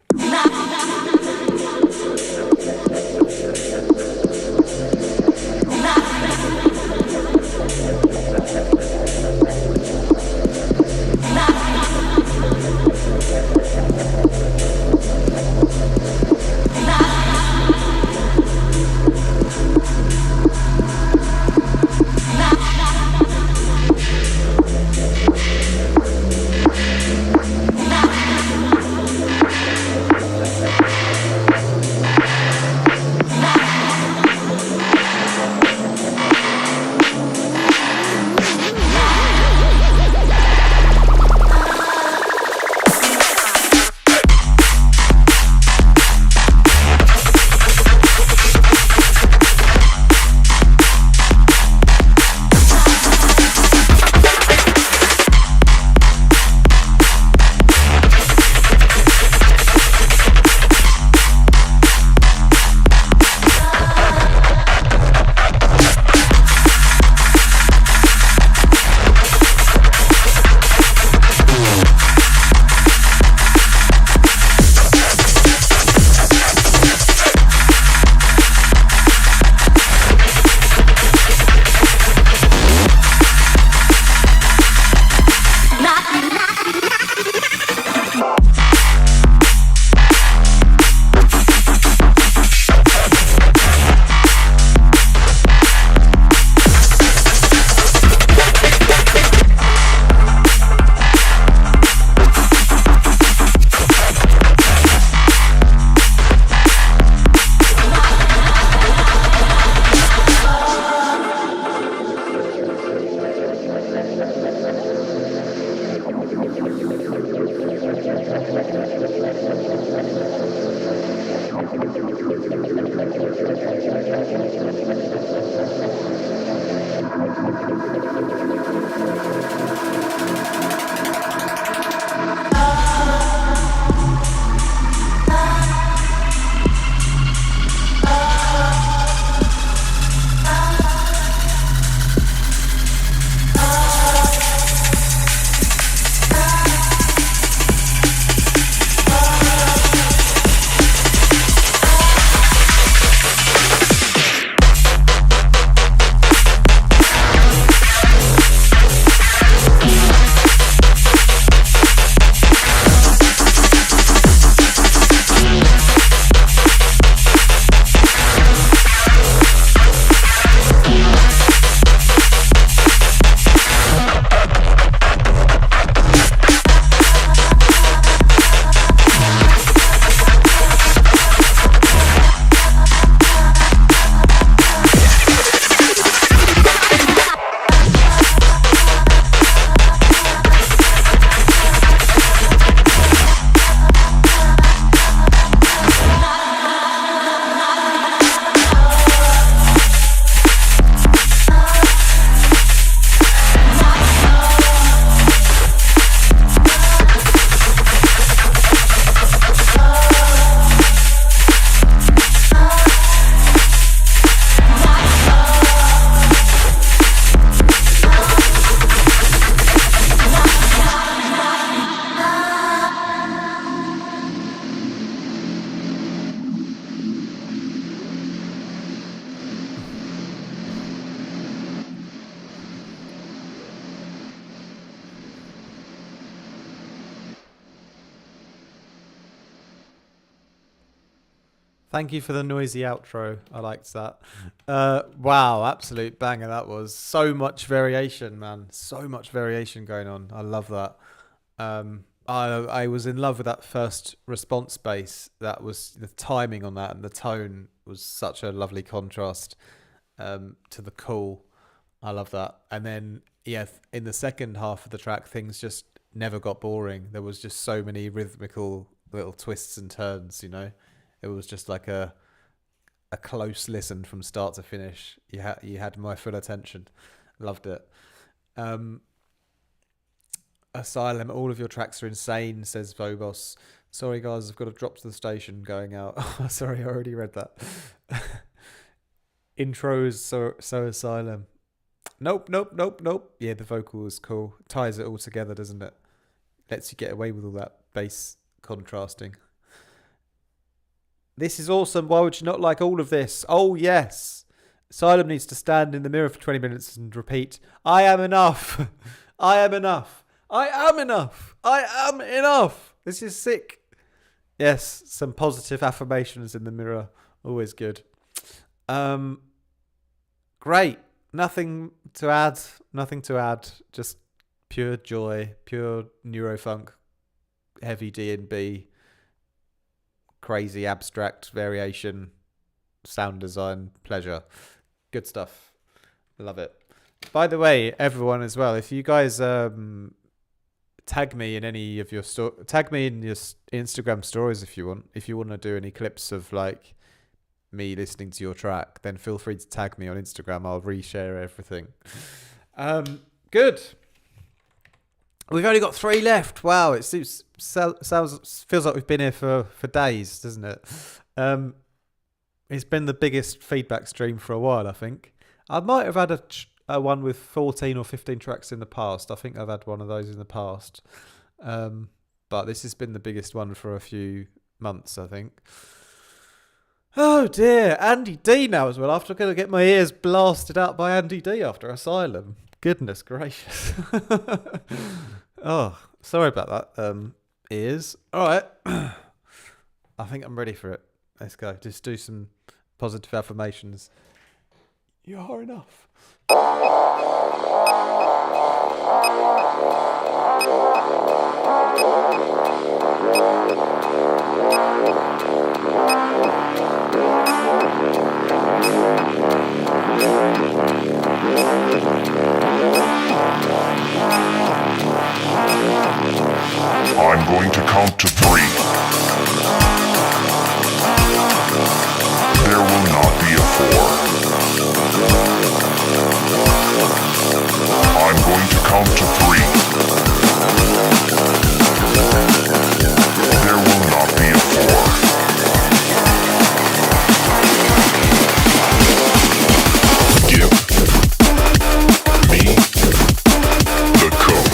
Thank you for the noisy outro. I liked that. Wow, absolute banger that was. So much variation, man. So much variation going on. I love that. I was in love with that first response bass. That was the timing on that, and the tone was such a lovely contrast to the cool. I love that. And then, yeah, in the second half of the track, things just never got boring. There was just so many rhythmical little twists and turns, you know. It was just like a close listen from start to finish. You had my full attention. Loved it. Asylum, all of your tracks are insane, says Vobos. Sorry guys, I've got to drop to the station going out. Sorry, I already read that. Intros, so Asylum. Nope. Yeah, the vocal is cool. Ties it all together, doesn't it? Lets you get away with all that bass contrasting. This is awesome. Why would you not like all of this? Oh, yes. Asylum needs to stand in the mirror for 20 minutes and repeat, I am enough. I am enough. I am enough. I am enough. This is sick. Yes, some positive affirmations in the mirror. Always good. Great. Nothing to add. Just pure joy, pure neurofunk, heavy DNB. Crazy abstract variation, sound design, pleasure. Good stuff. Love it. By the way, everyone as well, if you guys tag me in any of your tag me in your Instagram stories if you want to do any clips of like me listening to your track, then feel free to tag me on Instagram. I'll reshare everything. Good. We've only got 3 left. Wow, it feels like we've been here for days, doesn't it? It's been the biggest feedback stream for a while, I think. I might have had a one with 14 or 15 tracks in the past. I think I've had one of those in the past. But this has been the biggest one for a few months, I think. Oh dear, Andy D now as well. After I'm going to get my ears blasted out by Andy D after Asylum. Goodness gracious. Oh, sorry about that, ears. All right. I think I'm ready for it. Let's go. Just do some positive affirmations. You are enough. I'm going to count to 3. There will not be a 4. I'm going to count to 3. There will not be a 4. Give me the code.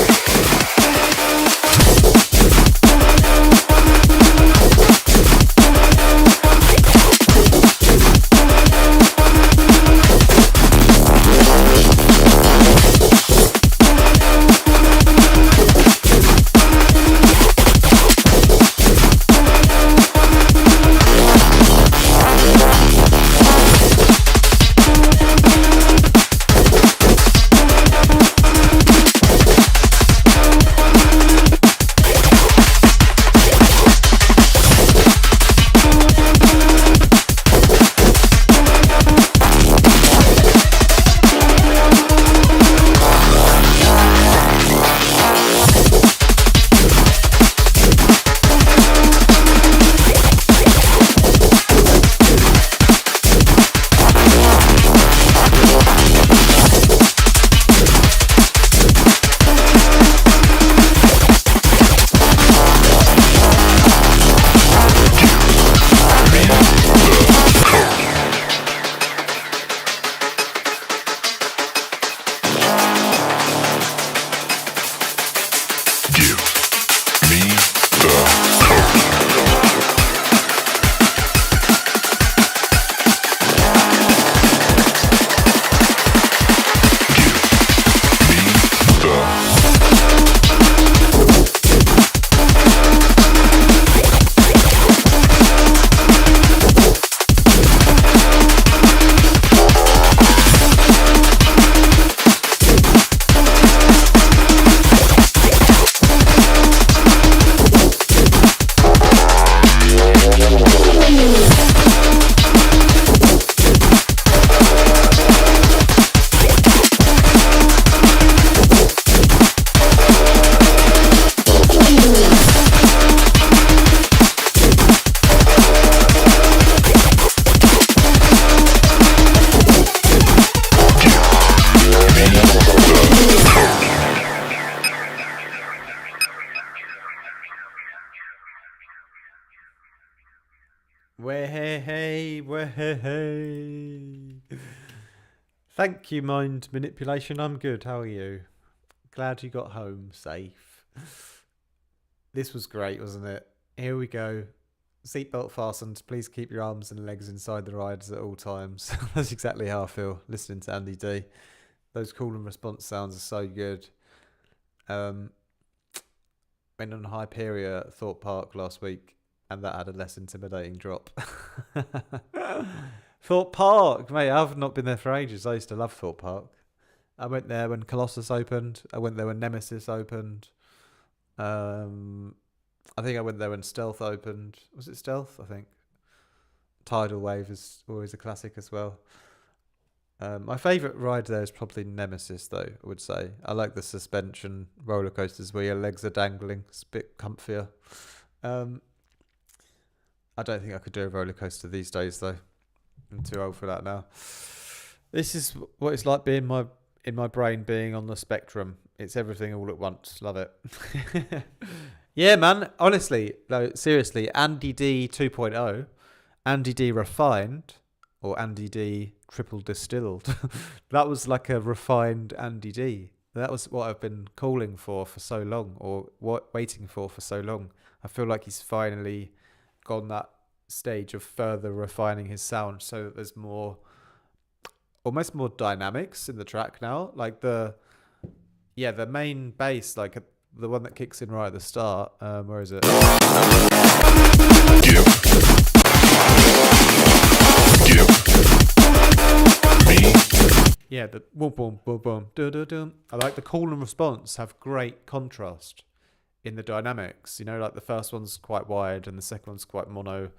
Thank you, Mind Manipulation. I'm good. How are you? Glad you got home safe. This was great, wasn't it? Here we go. Seatbelt fastened. Please keep your arms and legs inside the rides at all times. That's exactly how I feel listening to Andy D. Those call and response sounds are so good. Went on Hyperia at Thorpe Park last week, and that had a less intimidating drop. Thorpe Park, mate. I've not been there for ages. I used to love Thorpe Park. I went there when Colossus opened. I went there when Nemesis opened. I think I went there when Stealth opened. Was it Stealth? I think. Tidal Wave is always a classic as well. My favourite ride there is probably Nemesis, though, I would say. I like the suspension roller coasters where your legs are dangling. It's a bit comfier. I don't think I could do a roller coaster these days, though. I'm too old for that now. This is what it's like being in my brain being on the spectrum. It's everything all at once. Love it. Yeah, man. Honestly, no, seriously, Andy D 2.0, Andy D refined, or Andy D triple distilled. That was like a refined Andy D. That was what I've been calling for so long, or waiting for so long. I feel like he's finally gone that stage of further refining his sound so that there's almost more dynamics in the track now. Like the main bass, like the one that kicks in right at the start. Where is it? Give me. Yeah, the boom, boom, boom, boom, do, do, do. I like the call and response have great contrast in the dynamics. You know, like the first one's quite wide and the second one's quite mono,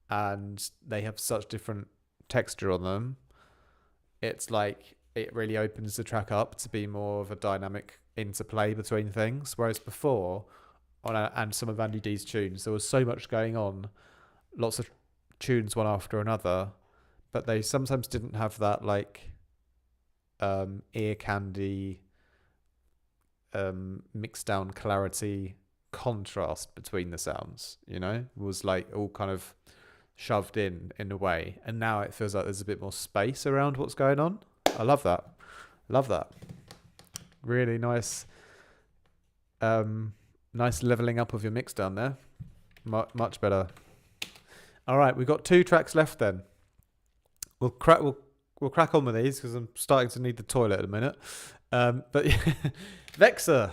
and they have such different texture on them. It's like it really opens the track up to be more of a dynamic interplay between things. Whereas before, and some of Andy D's tunes, there was so much going on, lots of tunes one after another, but they sometimes didn't have that like ear candy mix down clarity contrast between the sounds, was like all kind of shoved in a way, and now it feels like there's a bit more space around what's going on. I love that. Really nice nice leveling up of your mix down there. Much better. All right, we've got 2 tracks left then. We'll crack on with these because I'm starting to need the toilet in a minute. But Vexer,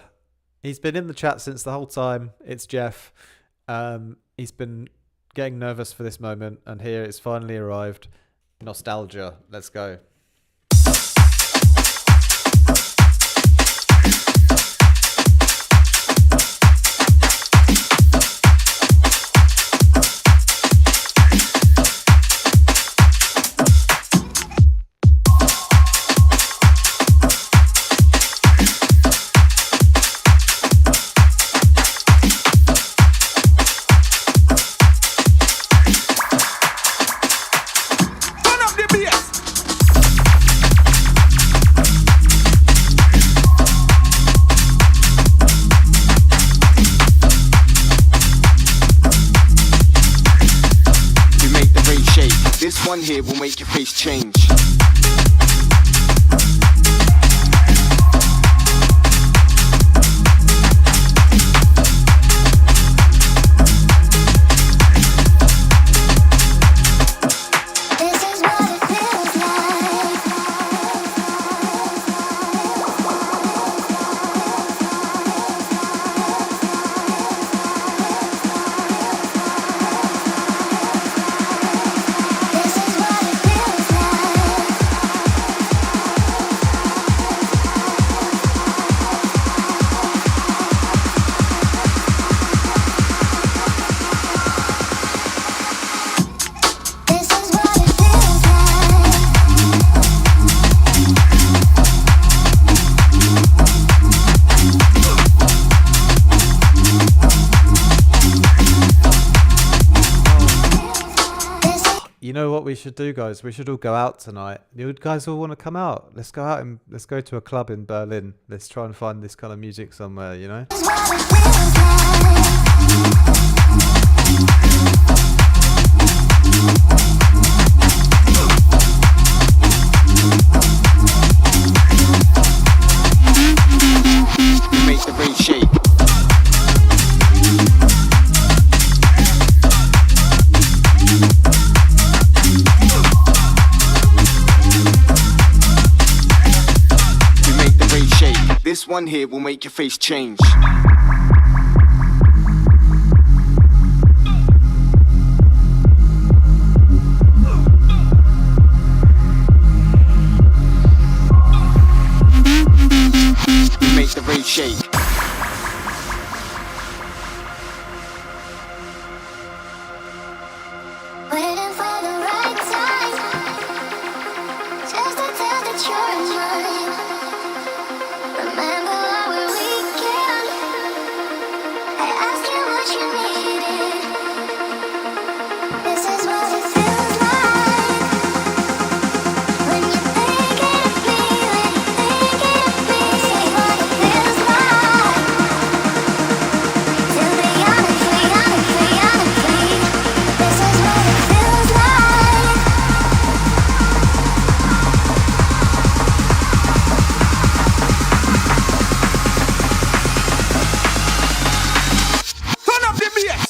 he's been in the chat since the whole time. It's Jeff. He's been getting nervous for this moment, and here it's finally arrived. Nostalgia. Let's go. One here will make your face change. You know what we should do, guys? We should all go out tonight. You guys all want to come out? Let's go out and let's go to a club in Berlin. Let's try and find this kind of music somewhere, Make the rain shake. This one here will make your face change. Make the rain shake. Waiting for the right time, just to tell that you're mine. Remember our weekend, I asked you what you needed. This is what it feels like when you're thinking of me, This is what it feels like to be honest, honestly. This is what it feels like. Turn up the bass.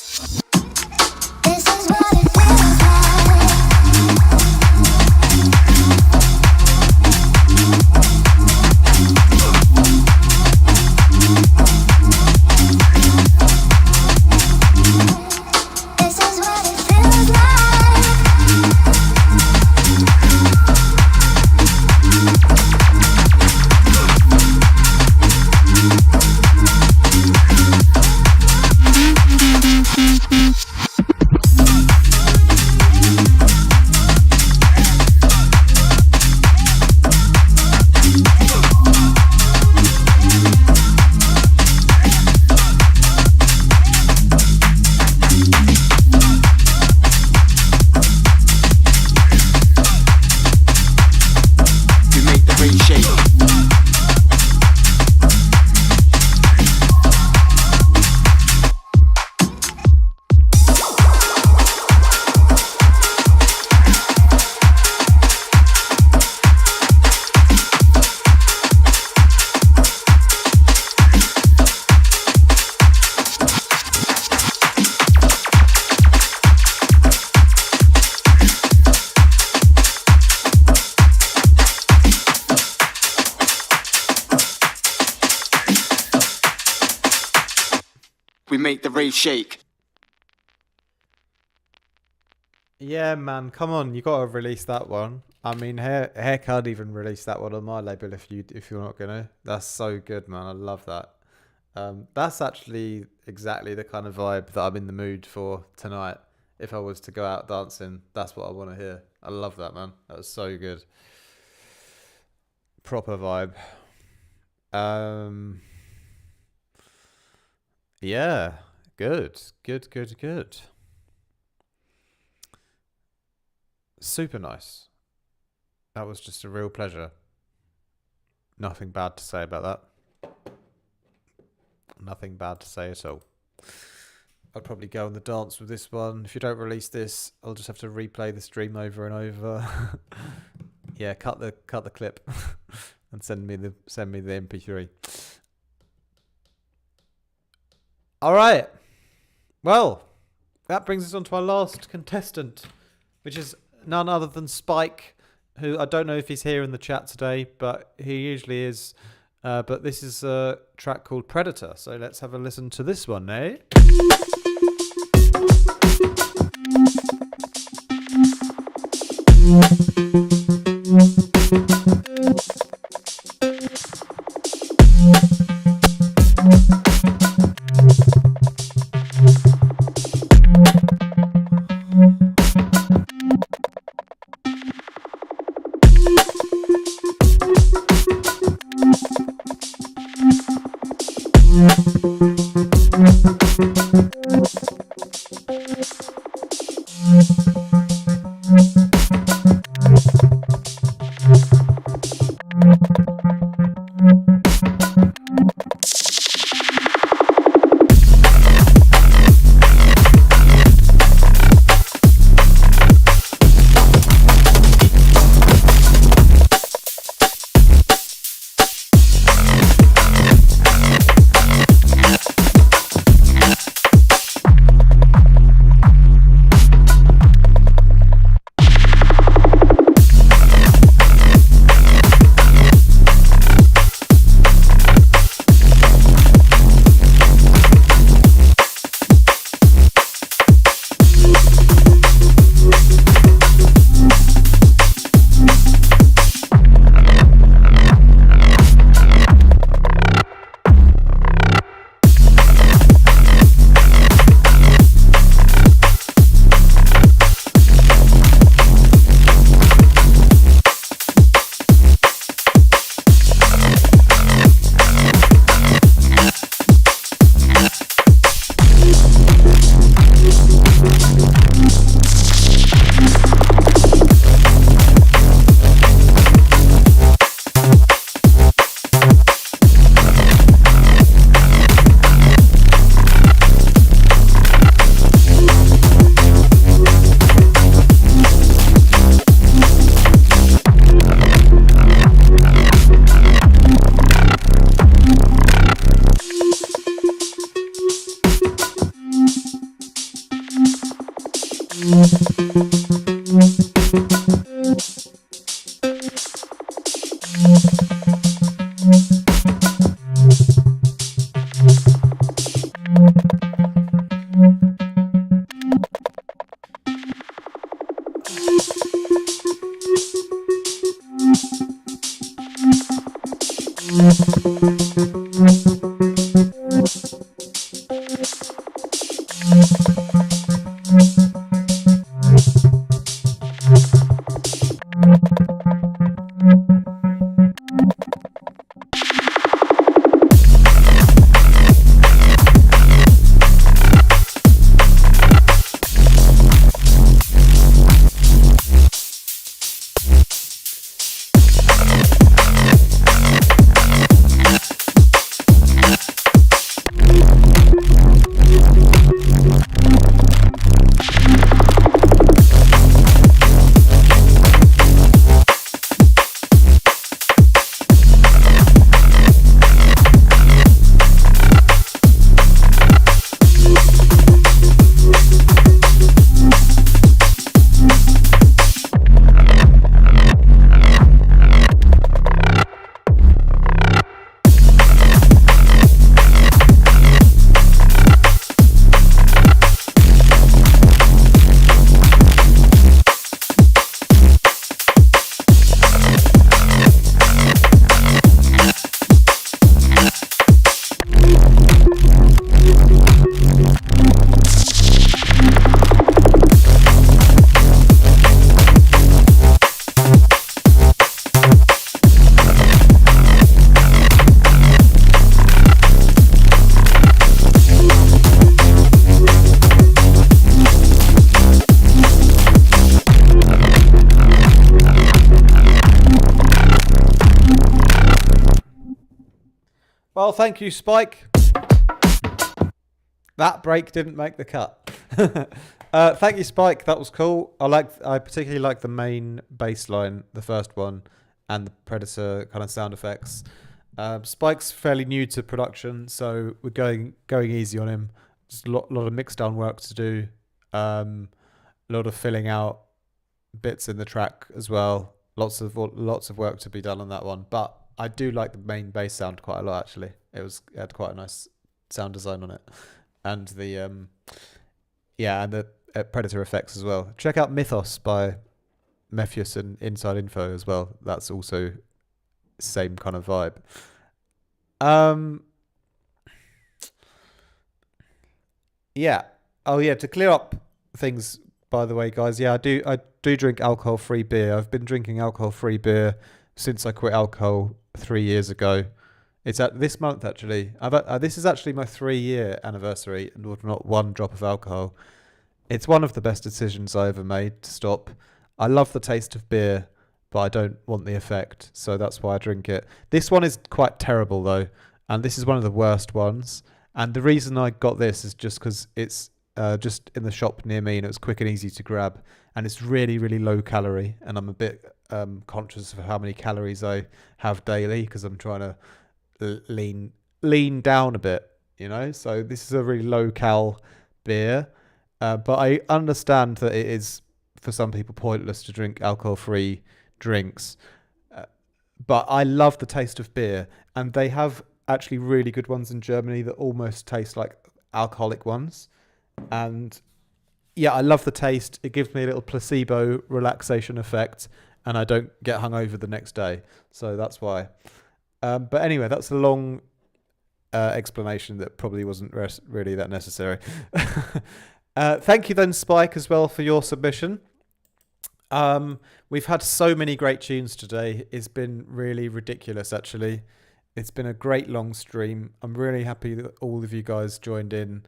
We make the rave shake. Yeah, man, come on, you gotta release that one. I mean, Hair can't even release that one on my label if you're not gonna. That's so good, man. I love that. That's actually exactly the kind of vibe that I'm in the mood for tonight. If I was to go out dancing, that's what I want to hear. I love that, man. That was so good. Proper vibe. Yeah, good. Super nice. That was just a real pleasure. Nothing bad to say about that. Nothing bad to say at all. I'd probably go on the dance with this one. If you don't release this, I'll just have to replay the stream over and over. Yeah, cut the clip and send me the MP3. All right. Well, that brings us on to our last contestant, which is none other than Spike, who I don't know if he's here in the chat today, but he usually is. But this is a track called Predator, so let's have a listen to this one, eh? Oh, thank you, Spike. That break didn't make the cut. Thank you, Spike. That was cool. I particularly like the main bass line, the first one, and the Predator kind of sound effects. Spike's fairly new to production, so we're going easy on him. Just a lot of mixdown work to do. A lot of filling out bits in the track as well. Lots of work to be done on that one. But I do like the main bass sound quite a lot. Actually, it had quite a nice sound design on it, and the Predator effects as well. Check out Mythos by Mephius and Inside Info as well. That's also same kind of vibe. Yeah. Oh yeah, to clear up things, by the way, guys, I do drink alcohol-free beer. I've been drinking alcohol-free beer since I quit alcohol 3 years ago. It's at this month actually. This is actually my 3-year anniversary and with not one drop of alcohol. It's one of the best decisions I ever made to stop. I love the taste of beer, but I don't want the effect, so that's why I drink it. This one is quite terrible though, and this is one of the worst ones. And the reason I got this is just because it's just in the shop near me and it was quick and easy to grab, and it's really, really low calorie, and I'm a bit conscious of how many calories I have daily because I'm trying to lean down a bit, you know. So this is a really low cal beer, but I understand that it is for some people pointless to drink alcohol-free drinks, but I love the taste of beer, and they have actually really good ones in Germany that almost taste like alcoholic ones. And yeah, I love the taste. It gives me a little placebo relaxation effect, and I don't get hungover the next day. So that's why. But anyway, that's a long explanation that probably wasn't really that necessary. Thank you then, Spike, as well for your submission. We've had so many great tunes today. It's been really ridiculous, actually. It's been a great long stream. I'm really happy that all of you guys joined in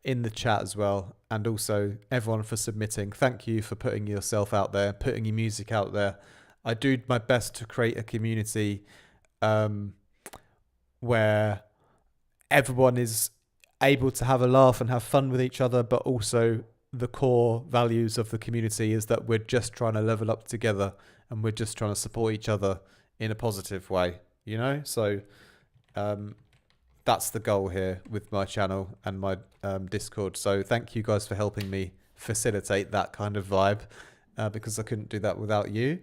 the chat as well, and also everyone for submitting. Thank you for putting yourself out there, putting your music out there. I do my best to create a community where everyone is able to have a laugh and have fun with each other, but also the core values of the community is that we're just trying to level up together and we're just trying to support each other in a positive way, you know? So that's the goal here with my channel and my Discord. So thank you guys for helping me facilitate that kind of vibe, because I couldn't do that without you.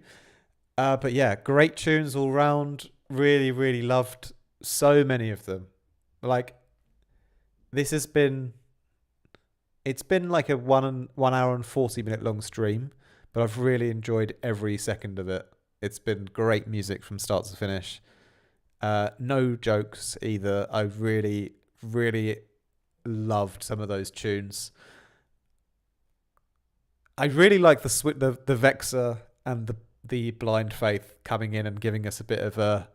But yeah, great tunes all round. Really, really loved so many of them. Like, it's been like a 1 hour and 40-minute long stream, but I've really enjoyed every second of it. It's been great music from start to finish. No jokes either. I really, really loved some of those tunes. I really like the Vexer and the Blind Faith coming in and giving us a bit of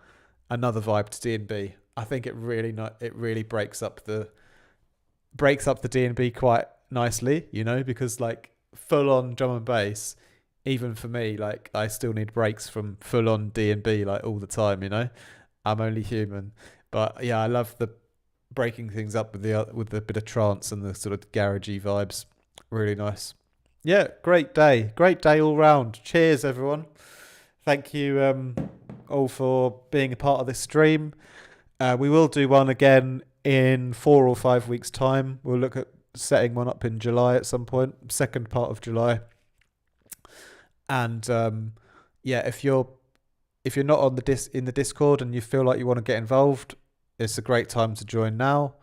another vibe to DNB. I think it really breaks up the DNB quite nicely, you know, because like full on drum and bass, even for me, like I still need breaks from full on DNB like all the time, you know. I'm only human. But yeah, I love the breaking things up with the bit of trance and the sort of garagey vibes. Really nice. Yeah, great day all round. Cheers, everyone. Thank you all for being a part of this stream. We will do one again in 4 or 5 weeks' time. We'll look at setting one up in July at some point, second part of July. And yeah, if you're not on in the Discord and you feel like you want to get involved, it's a great time to join now.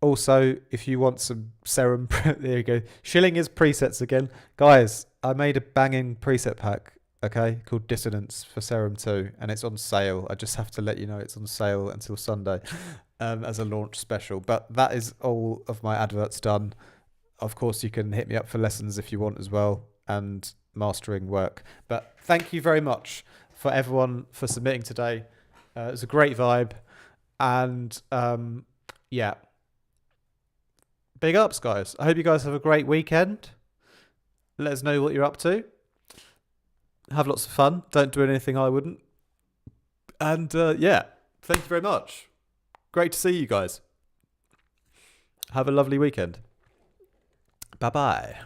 Also, if you want some Serum, there you go. Shilling is presets again. Guys, I made a banging preset pack, okay, called Dissonance for Serum 2, and it's on sale. I just have to let you know it's on sale until Sunday as a launch special. But that is all of my adverts done. Of course, you can hit me up for lessons if you want as well, and mastering work. But thank you very much for everyone for submitting today. It was a great vibe. And yeah, big ups, guys. I hope you guys have a great weekend. Let us know what you're up to. Have lots of fun. Don't do anything I wouldn't. And yeah, thank you very much. Great to see you guys. Have a lovely weekend. Bye bye.